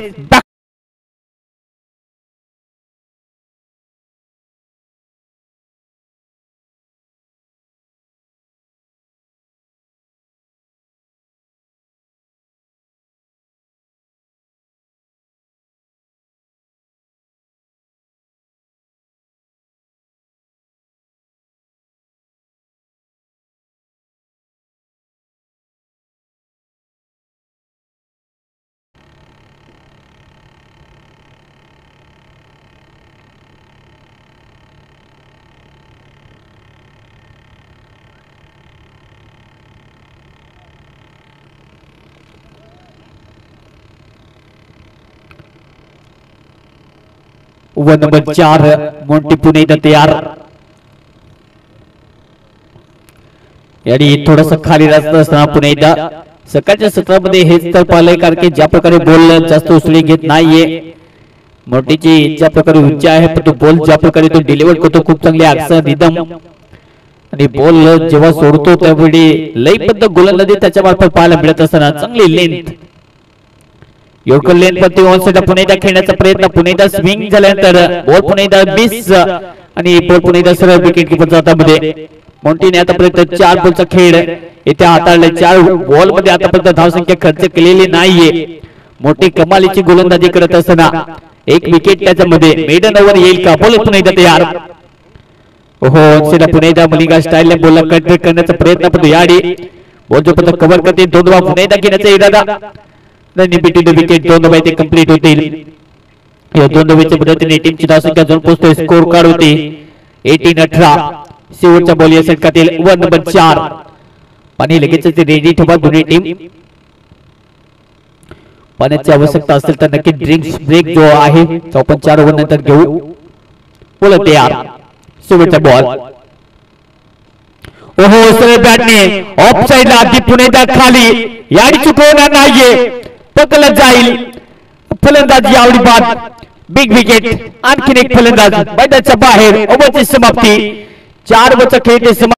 ओव्हर नंबर 4 मोंटी पुणे इथं तयार. आणि थोडंसं खाली राहत असताना पुणे एकदा सकाळच्या सत्रामध्ये हेच तर पाहिलंय, कारण की ज्या प्रकारे बॉल जास्त उसळी घेत नाहीये. मोंटीची ज्या प्रकारे उंची आहे, पण तो बॉल ज्या प्रकारे तो डिलिव्हर करतो खूप चांगली अक्षर रिदम, आणि बॉल जेव्हा सोडतो त्यावेळी लयबद्ध गोलंदाजी त्याच्या मार्फत पाहायला मिळत असताना चांगली लेंथ. योग्य लेन प्रति ऑनसाइड पुन्हा एकदा खेळण्याचा प्रयत्न. पुन्हा एकदा स्विंग झाल्यानंतर बॉल पुन्हा एकदा मिस आणि बॉल पुन्हा एकदा सरळ विकेट किपरच्या हातामध्ये. मोंटीने आतापर्यंत 4 बॉलचा खेळ येथे हाताळले. 4 बॉल मध्ये आतापर्यंत धावसंख्या खर्च केलेली नाहीये. मोठी कमालीची गोलंदाजी करत असताना एक विकेट त्याच्यामध्ये. मेडन ओव्हर येईल का? बॉल पुन्हा एकदा तयार. ओहो, ऑनसाइड पुन्हा एकदा मलिंगा स्टाईल बॉलला कट करण्याचा प्रयत्न, पण याडी बॉल जो पर्यंत कव्हर करते 2 धावा पुन्हा एकदा घेण्याचा इरादा. रिपीटेड विकेट 2 धावा इथे कंप्लीट होतील. या 2 धावेच्या मदतीने टीमची धावसंख्या जाऊन पोहोचते स्कोर कार्ड होती 18-18. शेवटच्या बॉल या षटकातील ओव्हर नंबर 4. पाणी लगेच रेडी ठेवा दोन्ही टीम. पाण्याची आवश्यकता असेल तर नक्की ड्रिंक्स ब्रेक जो आहे तो आपण 4 ओव्हर नंतर घेऊ. बोला तयार. शेवटचा बॉल. ओहो, सरळ बॅटने ऑफ साइडला आधी पुन्हा खाली. याडी चुकवणार नाहीये, पकडलं जाईल. फलंदाज यावडी बाद. Big wicket. आणखीन एक फलंदाज मैदानाच्या बाहेर. ओव्हरची समाप्ती. 4 ओव्हरचा खेळ समाप्त.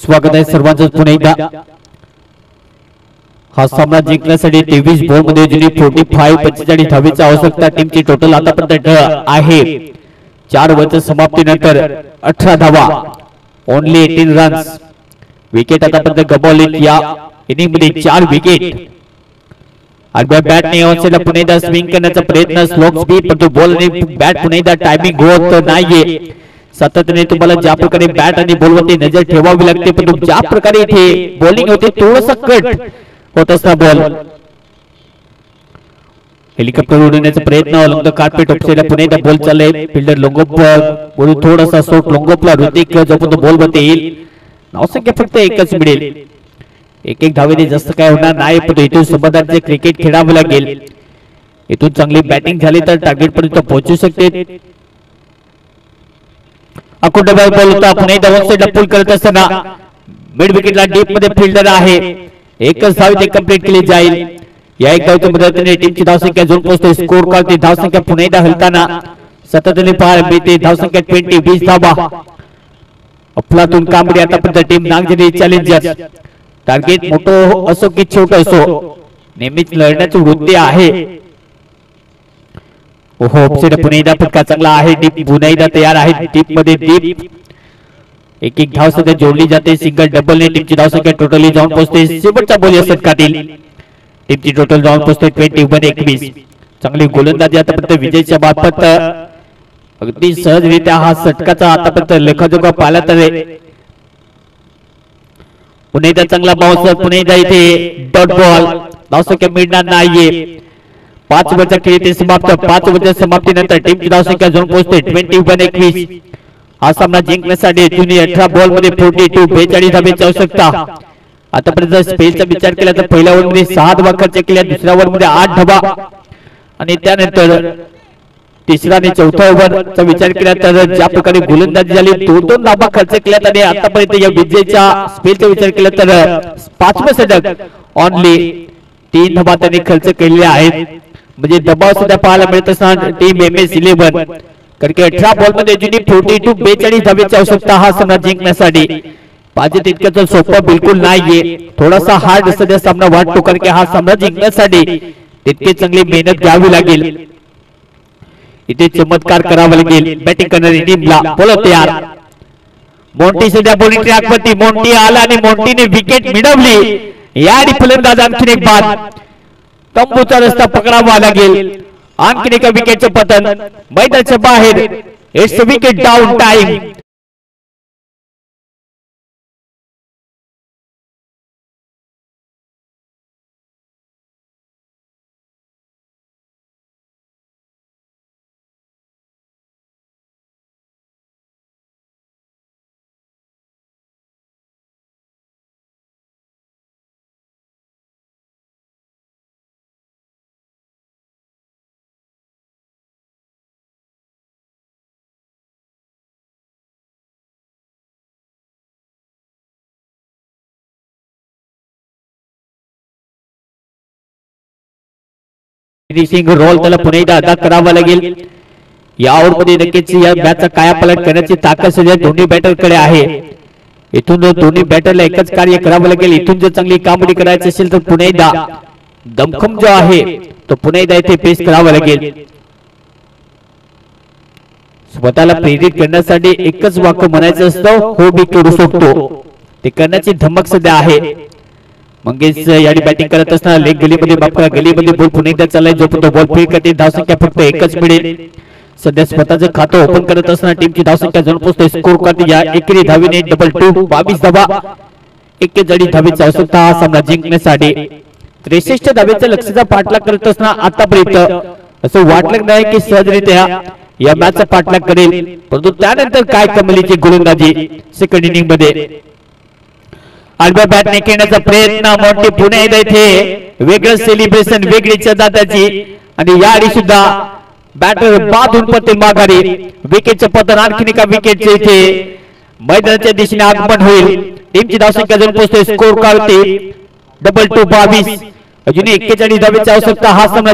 स्वागत आहे सर्वांचं पुन्हा एकदा. हा सामना जिंकण्यासाठी 23 बॉल मध्ये 45 45 धावेची आवश्यकता टीमची टोटल आतापर्यंत आहे. 4 ओव्हरच्या समाप्तीनंतर 18 धावा, ओनली 18 रन्स. विकेट आतापर्यंत गमावली या इनिंग मध्ये 4 विकेट. आरबीआय बॅटने ऑनसाइडला पुन्हा एकदा स्विंग करण्याचा प्रयत्न, स्लोप स्पीड, पण तो बॉल आणि बॅट पुन्हा एकदा टायमिंग होत नाहीये. सातत्याने तुम्हाला ज्या प्रकारे बॅट आणि बॉलवरती नजर ठेवावी लागते, पण ज्या प्रकारे इथे बॉलिंग होते थोडासा कट होत असता बॉल. हेलिकॉप्टर उडवण्याचा प्रयत्न, अलॉंग द कार्पेट ऑफसाइडला पुन्हा एकदा बॉल चालले. फिल्डर लोंगोप थोडासा शॉट लोंगोपला ऋतिक जोपर्यंत बॉल वरती येईल. नावसंख्या फक्त एकच मिळेल. एक धावेने जास्त काय होणार नाही, पण इथून समोरचे क्रिकेट खेळावं लागेल. इथून चांगली बॅटिंग झाली तर टार्गेट पर्यंत पोहोचू शकते. अकुंड बॉल होता, पुन्हा एकदा वन साइडला पुल करत असताना मिड विकेटला डीप मध्ये फिल्डर आहे. एकच धाव इथे कंप्लीट केली जाईल. या एक धावच्या मदतीने टीमची धावसंख्या जोड पोहोचते. स्कोर कार्ड धावसंख्या पुन्हा एकदा हलताना सातत्याने पाहायला मिळते. धावसंख्या 20 धावा. अफलातून कांबळे आतापर्यंत टीम नागझरी चॅलेंजर्स. टार्गेट मोठं असो की छोटं असो, नेहमीच लढण्याची वृत्ती आहे. ओहो, ऑफसाइड पुन्हा एकदा फटका चांगला आहे. डीप पुन्हा एकदा तयार आहे. डीप मध्ये डीप एक धाव सध्या जोडली जाते. सिंगल डबल ने टीमची धावसंख्या टोटली जाऊन पोहोचते. शेवटचा बॉल या षटकातील टीमची टोटल जाऊन पोहोचते 21. चांगली गोलंदाजी आतापर्यंत विजयच्या मार्फत अगदी सहजरित्या हा षटकाचा आतापर्यंत लेखाजोखा पाहिला तर पुन्हा एकदा चांगला बाउन्स, पुन्हा एकदा इथे डॉट बॉल. धावसंख्या मिळणार नाहीये. 5 ओव्हरचा खेळ इथे समाप्त. 5 ओव्हरच्या समाप्तीनंतर टीमची धावसंख्या जाऊन पोहोचते 21. हा सामना जिंकण्यासाठी 18 बॉल मध्ये 42 धावेची आवश्यकता. आतापर्यंत स्पेलचा विचार केला तर पहिल्या ओव्हर मध्ये 6 धावा खर्च केल्या, दुसऱ्या ओव्हर मध्ये 8 धावा आणि त्यानंतर तिसरा आणि चौथा ओव्हरचा विचार केला तर ज्या प्रकारे गोलंदाजी झाली 2 धावा खर्च केल्यात आणि आतापर्यंत या विजयच्या स्पेलचा विचार केला तर 5वें षटक ओनली 3 धावा त्यांनी खर्च केलेल्या आहेत. म्हणजे दबाव सुद्धा पाहायला मिळत असताना टीम MS11 कारण की 18 बॉल मध्ये 42 धावेची आवश्यकता हा सामना जिंकण्यासाठी. पाहिजे तितकं सोपं बिलकुल नाहीये. थोडासा हार्ड सध्या सामना वाटतो कारण की हा सामना जिंकण्यासाठी तितकी चांगली मेहनत घ्यावी लागेल. इथे चमत्कार करावा लागेल. बॅटिंग करणारी टीमला बोला तयार. मोंटी सध्या बॉलिंग ट्रॅक वरती. मोंटी आला आणि मोंटीने विकेट मिळवली. या फलंदाज आणखीन एक बाद. तंबूचा रस्ता पकडावा लागेल. आणखीन एका विकेटचं पतन मैदानाच्या बाहेर. It's wicket down time. Finishing role त्याला पुन्हा एकदा अदा करावा लागेल. या ओव्हर मध्ये नक्कीच या मॅचचा कायापालट करण्याची ताकद सध्या दोन्ही बॅटरकडे आहे. इथून दोन्ही बॅटरला एकच कार्य करावं लागेल. इथून जर चांगली कामगिरी करायची असेल तर पुन्हा एकदा दमखम जो आहे तो पुन्हा एकदा इथे पेश करावा लागेल. स्वतःला प्रेरित करण्यासाठी एकच वाक्य म्हणायचं असतं, हो मी करू शकतो. ते करण्याची धमक सध्या आहे. मंगेश याडी बॅटिंग करत असताना लेग गलीमध्ये बापरा गलीमध्ये बॉल पुन्हा एकदा चाललाय. जोपर्यंत बॉल फील्ड करते धावसंख्या फक्त एकच मिळेल. सध्या स्वतःचं खातं ओपन करत असताना टीमची धावसंख्या जाऊन पोहोचते. स्कोर कार्ड या एकेरी धावेने 22 धावा. 41 धावेची आवश्यकता हा सामना जिंकण्यासाठी. 63 धावेच्या लक्ष्याचा पाठलाग करत असताना आतापर्यंत असं वाटलं नाही की सहजरित्या या मॅचचा पाठलाग करेल, परंतु त्यानंतर काय कमलीची गोलंदाजी सेकंड इनिंग मध्ये. आडव्या बॅटने खेळण्याचा प्रयत्न. मोठी पुन्हा एकदा इथे वेगळं सेलिब्रेशन, वेगळीच्या दादाची आणि याडी सुद्धा बॅटर बाधून पडते माघारी. विकेटचं पतन. आणखीन एका विकेटचे इथे मैदानाच्या दिशेने आगमन होईल. टीमची धावसंख्या जाऊन पोहोचते. स्कोर काढते 22. अजून 41 धावेची आवश्यकता हा सामना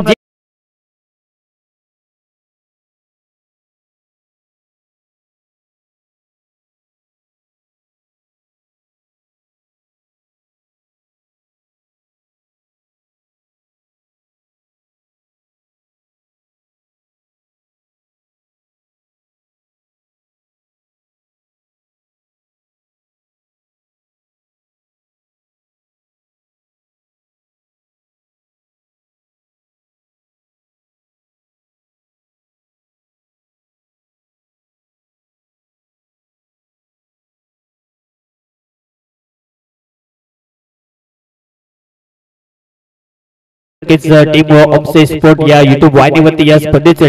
नक्कीच टीम ऑफसे स्पोर्ट या युट्यूब वाहिनीवरती या स्पर्धेचे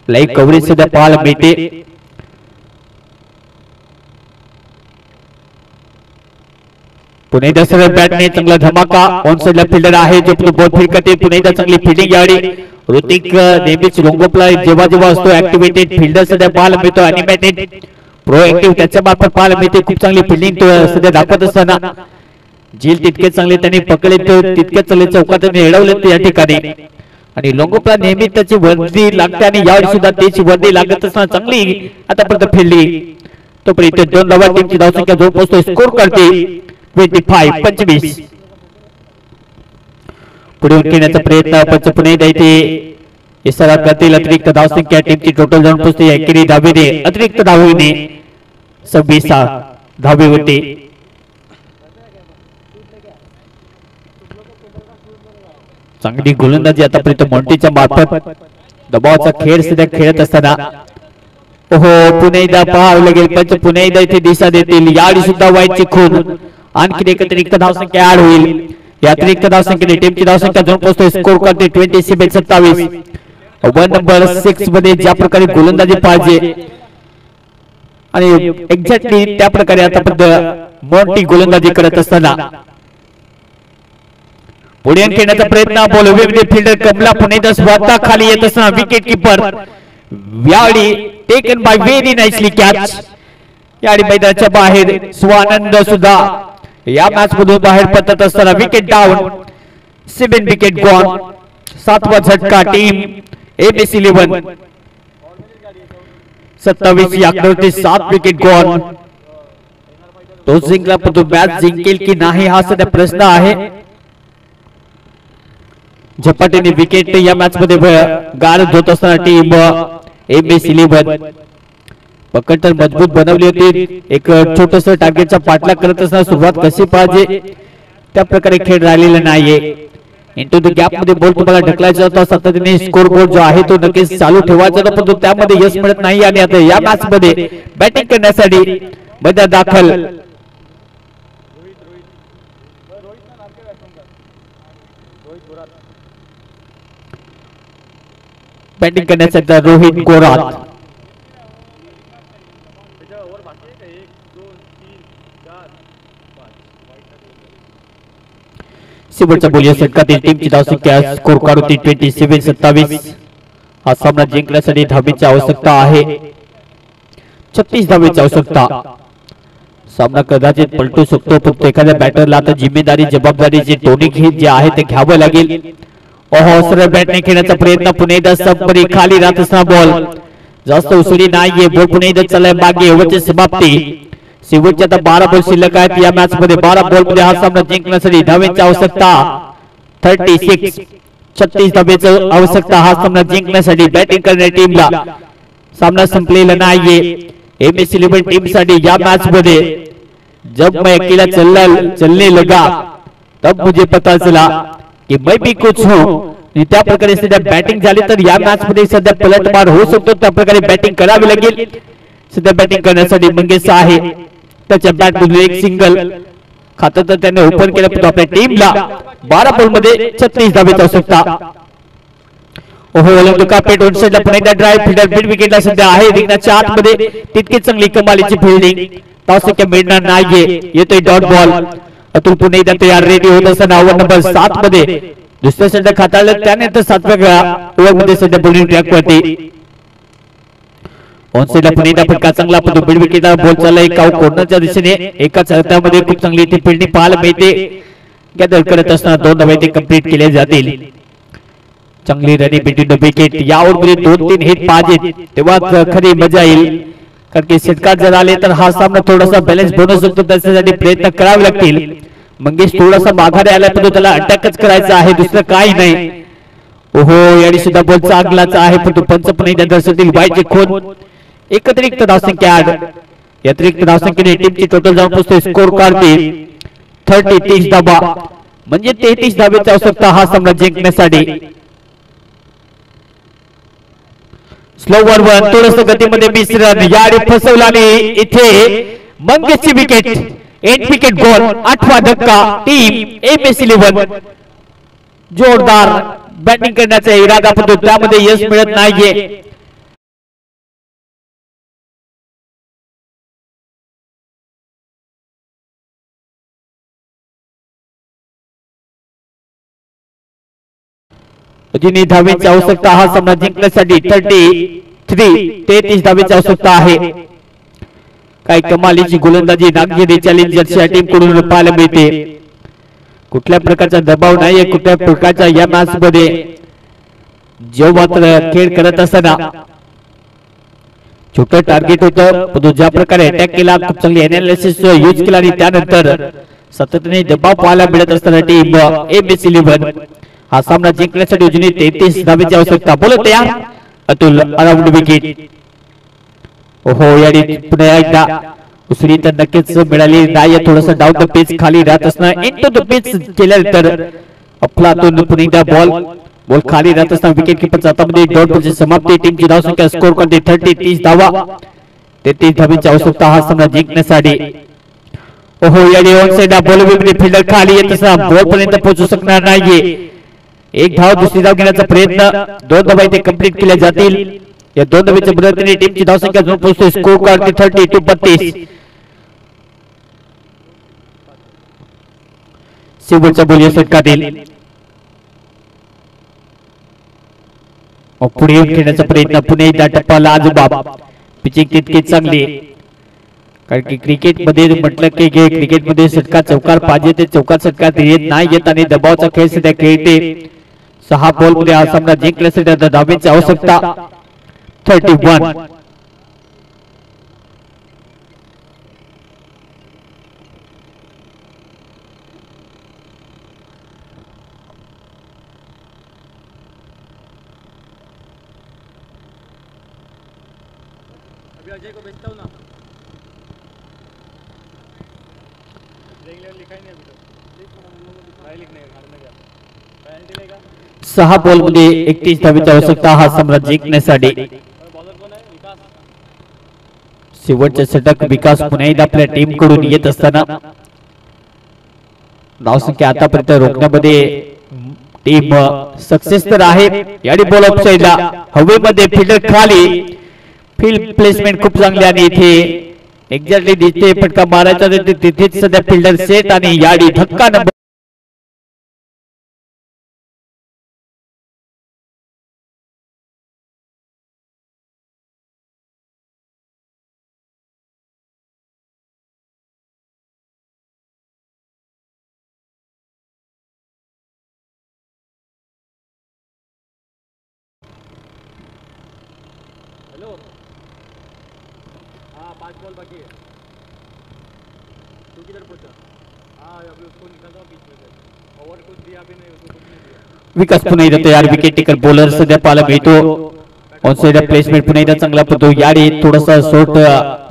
लाईव्ह कव्हरेज सुद्धा पाहायला मिळते. पुन्हा एकदा सरळ बॅटने चांगला धमाका. ऑन साइडला फिल्डर आहे जो बॉल फील्ड करते. पुन्हा एकदा चांगली फिल्डिंग यावेळी ऋतिक नेहमीच लोंगोपला जेव्हा जेव्हा असतो ऍक्टिव्हेटेड फिल्डर सध्या पाहायला मिळतो. अॅनिमेटेड प्रोएक्टिव्ह त्याच्या मार्फत पाहायला मिळते. खूप चांगली फिल्डिंग सध्या दाखवत असताना झील तितके चांगले त्यांनी पकडले तितके चांगले चौकात एडवले या ठिकाणी. आणि लोंगोपला नेहमी त्याची वर्दी लागते आणि यावेळी सुद्धा त्याची वर्दी लागत असताना चांगली आतापर्यंत फिरली. तोपर्यंत दोन धावा टीमची धावसंख्या जो पोहोचतो स्कोर करते 25. पुढे खेळण्याचा प्रयत्न पंच पुणे इथे इशारा करतील. अतिरिक्त धावसंख्या टीमची टोटल जाऊन पोहोचते 81 धावेने. अतिरिक्त धावेने 26 धावे होते. चांगली गोलंदाजी आतापर्यंत मॉन्टीच्या मार्फत दबावाचा खेळ सध्या खेळत असताना ओहो पुन्हा एकदा पाहावं लागेल. पंच पुन्हा एकदा इथे दिशा देतील. यावेळी सुद्धा वाईटची खून. आणखी एक अतिरिक्त धावसंख्या ऍड होईल. या अतिरिक्त धावसंख्येने टीमची धावसंख्या जाऊन पोहोचते स्कोर करते 27. 1 नंबर 6 मध्ये ज्या प्रकारे गोलंदाजी पाहिजे आणि एक्झॅक्टली त्या प्रकारे आतापर्यंत मॉन्टी गोलंदाजी करत असताना पुढे खेळण्याचा प्रयत्न. बॉल वेगळे फिल्डर कमला पुणे स्वतः खाली येत असताना विकेट किपर यावेळी taken by very nicely catch. यावेळी मैदानाच्या बाहेर स्वानंद सुद्धा या मॅच मधून बाहेर पडत असताना विकेट डाऊन. 7 wicket gone. 7वा झटका टीम एबीसी 11 27 या आकड्यावरती 7 विकेट गॉन. तो जिंकला पण तो मॅच जिंकेल की नाही हा सध्या प्रश्न आहे. झपाट्याने विकेट या मॅच मध्ये गारद होत असताना टीम एबीसी 11 पकड तर मजबूत बनवली होती. एक छोटस टार्गेटचा पाठलाग करत असताना सुरुवात कशी पाहिजे त्या प्रकारे खेळ राहिलेला नाहीये. इंटू द गॅप मध्ये बॉल तुम्हाला ढकलायचा होता. सातत्याने स्कोर बोर्ड जो आहे तो नक्कीच चालू ठेवायचा होता पण त्यामध्ये यश मिळत नाही. आणि आता या मॅच मध्ये बॅटिंग करण्यासाठी मैदान दाखल बॅटिंग करण्यासाठी रोहित गोरात. शेवटच्या बोलीच्या षटकातील टीमची धावसंख्या स्कोर कार्ड होती 27. हा सामना जिंकण्यासाठी धावेची आवश्यकता आहे. 36 धावेची आवश्यकता. सामना कदाचित पलटू शकतो फक्त एखाद्या बॅटरला आता जिम्मेदारी जबाबदारीची टोनी जे आहे ते घ्यावं लागेल. ओहो सरळ बॅटने खेळण्याचा प्रयत्न. पुणे एकदा सबरी खाली राहत असताना बॉल जास्त उसळी नाहीये. बॉल पुणे एकदा चाललाय मागे. ओव्हरची समाप्ती. शेवटच्या आता 12 बॉल शिल्लक आहेत या मॅच मध्ये. 12 बॉल मध्ये हा सामना जिंकण्यासाठी धावेची आवश्यकता 36. 36 धावेची आवश्यकता हा सामना जिंकण्यासाठी. बॅटिंग करणाऱ्या टीमला सामना संपलेला नाहीये. एबीसी 11 टीम साठी या मॅच मध्ये जब मैं अकेला चलने लगा तब मुझे पता चला की मैं भी कुछ हूं. त्या प्रकारे सध्या बॅटिंग झाली तर या मॅच मध्ये सध्या पलटवार होऊ शकतो. त्या प्रकारे बॅटिंग करावी लागेल. सध्या बॅटिंग करण्यासाठी मंगेश आहे. त्याच्या बॅट मधून एक सिंगल खातं तर त्याने ओपन केलं पण आपल्या टीमला 12 बॉल मध्ये 36 धावेची आवश्यकता. ओहो ओलंपिका पेट ऑन साइडला पुन्हा एकदा ड्राइव्ह फिल्डर मिड विकेटला सध्या आहे. रिंगणाच्या आतमध्ये तितकी चांगली कमालीची फिल्डिंग. धावसंख्या मिळणार नाहीये. येतोय डॉट बॉल. अतुल पुन्हा एकदा तयार रेडी होत असताना ओव्हर नंबर 7 मध्ये दुसऱ्या साइडला खाताळलं. त्यानंतर 7व्या ओव्हर मध्ये सध्या बॉलिंग ट्रॅक वरती ऑन साइडला पुन्हा एकदा फटका चांगला पण मिड विकेटला बॉल चाललाय कॉर्नरच्या दिशेने. एकाच हातामध्ये खूप चांगली इथे फिल्डिंग पाहायला मिळते. गॅदर करत असताना 2 धावे ते कंप्लीट केले जातील. चांगली रनिंग बिटवीन द विकेट. या ओव्हरमध्ये 2-3 हिट पाहिजे तेव्हा खरी मजा येईल. कारण की षटकार जर आले तर हा सामना थोडासा बॅलन्स बनवू शकतो. त्यासाठी प्रयत्न करावे लागतील. मंगेश थोडासा माघारी आला पण त्याला अटॅकच करायचा आहे दुसरं काही नाही. ओहो याडी सुद्धा बॉल चांगलाच आहे पण तो पंच पण एकदा दर्शवतील वाईटची खून. एकत्रित धावसंख्या ऍड. अतिरिक्त धावसंख्येने टीमची टोटल जाऊन पोहोचते स्कोर काढते 33 धावा म्हणजे 33 धावेची आवश्यकता हा सामना जिंकण्यासाठी. स्लोवर वन थोडस गतीमध्ये मिश्रण. याडी फसवला आणि इथे मंगेशची विकेट. 8 विकेट गोल. 8वा धक्का टीम एबीसी 11 जोरदार बॅटिंग करण्याचा इरादा पण त्यामध्ये यश मिळत नाहीये. अजूनही धावेची आवश्यकता हा सामना जिंकण्यासाठी 33 धावेची आवश्यकता आहे. काय कमालीची गोलंदाजी नागझरी चॅलेंजर्स या टीम कडून पाहायला मिळते. कुठल्या प्रकारचा दबाव नाहीये कुठल्या प्रकारचा या मॅच मध्ये. जो मात्र खेळ करत असताना छोटं टार्गेट होतं पण ज्या प्रकारे अटॅक केला खूप चांगली अनालिसिस यूज केला आणि त्यानंतर सातत्याने दबाव पाहायला मिळत असताना टीम MS11 हा सामना जिंकण्यासाठी अजूनही 33 धावेची आवश्यकता. बोलत या अतुल अराउंड विकेट. ओहो याने पुन्हा एकदा उसरी तर नक्कीच मिळाली नाही. थोडंसं डाऊन द पिच खाली राहत असणं इनटू द पिच केल्यानंतर अफलातून पुन्हा एकदा बॉल खाली राहत असताना विकेट किपरच्या हातामध्ये डॉट बॉलची समाप्ती. टीमची धावसंख्या स्कोर करते 30 धावा. 33 धावेची आवश्यकता हा सामना जिंकण्यासाठी. ओहो याने ऑन साइड बॉल फिल्डर खाली येत असताना बॉल पर्यंत पोहोचू शकणार नाहीये. एक धाव दुसरी धाव घेण्याचा प्रयत्न. 2 धावा इथे कंप्लीट केल्या जातील. या 2 धावेच्या मदतीने टीमची धावसंख्या अजून पोहोचते स्कोर करते 32. शेवटचा बॉल या षटकातील. पुढे येऊन खेळण्याचा प्रयत्न. पुणे एकदा टप्पा लाजबाब. पिचिंग तितकी चांगली कारण की क्रिकेटमध्ये म्हटलं की क्रिकेटमध्ये षटकार चौकार पाहिजे ते चौकार षटकार येत नाही येत आणि दबावचा खेळ सध्या खेळते. 6 बॉल मध्ये हा सामना जिंकण्यासाठी आता धावेची आवश्यकता 31. अजय को भेजता हूं ना. 6 बॉल मध्ये 31 धावेची आवश्यकता हा सामना जिंकण्यासाठी. शेवटचे षटक विकास पुन्हा एकदा आपल्या टीम कडून येत असताना धावसंख्या आतापर्यंत रोखण्यामध्ये टीम सक्सेस तर आहे. याडी बॉल ऑफ साइडला हवेमध्ये फिल्डर खाली. फील्ड प्लेसमेंट खूप चांगली आणि इथे एक्झॅक्टली जिथे फटका मारायचा तिथेच सध्या फिल्डर सेट आणि याडी धक्का नंबर हेलो. हाँ 5 बॉल बाकी है. तू किधर पहुंचा? हाँ अभी उसको निकाल दो बीच में से. ओवर कुछ दिया भी नहीं उसको कुछ नहीं दिया. विकास पुन्हा एकदा तयार. विकेट टेकर बॉलर सध्या पाहायला मिळतो. ऑन साइड प्लेसमेंट पुन्हा एकदा चांगला पडतो. याडी थोडासा शॉट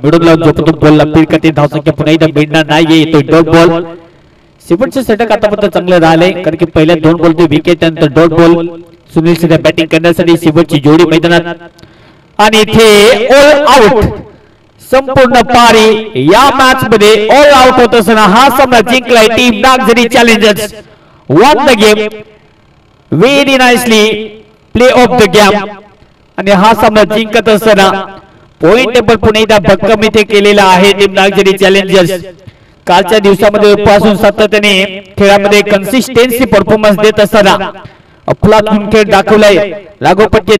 मिडून लावून झोपतो. बॉलला फील्ड करते. धावसंख्या पुन्हा एकदा मिळणार नाहीये. येतो डॉट बॉल. शेवटचे षटक आतापर्यंत चांगलं राहिले कारण की पहिल्या 2 बॉल ते विकेट त्यानंतर डॉट बॉल. सुनील सध्या बॅटिंग करण्यासाठी शेवटची जोडी मैदानात आणि इथे ऑल आउट. संपूर्ण पारी या मॅच मध्ये ऑल आउट होत असताना हा सामना जिंकलाय team Nagzari Challengers. Won the game very nicely play of the game आणि हा सामना जिंकत असताना पॉइंट टेबल पुन्हा एकदा भक्कम इथे केलेला आहे टीम नागझरी चॅलेंजर्स. कालच्या दिवसामध्ये पासून सातत्याने खेळामध्ये कन्सिस्टन्सी परफॉर्मन्स देत असताना अफलातून खेळ दाखवलाय. लागोपाठचे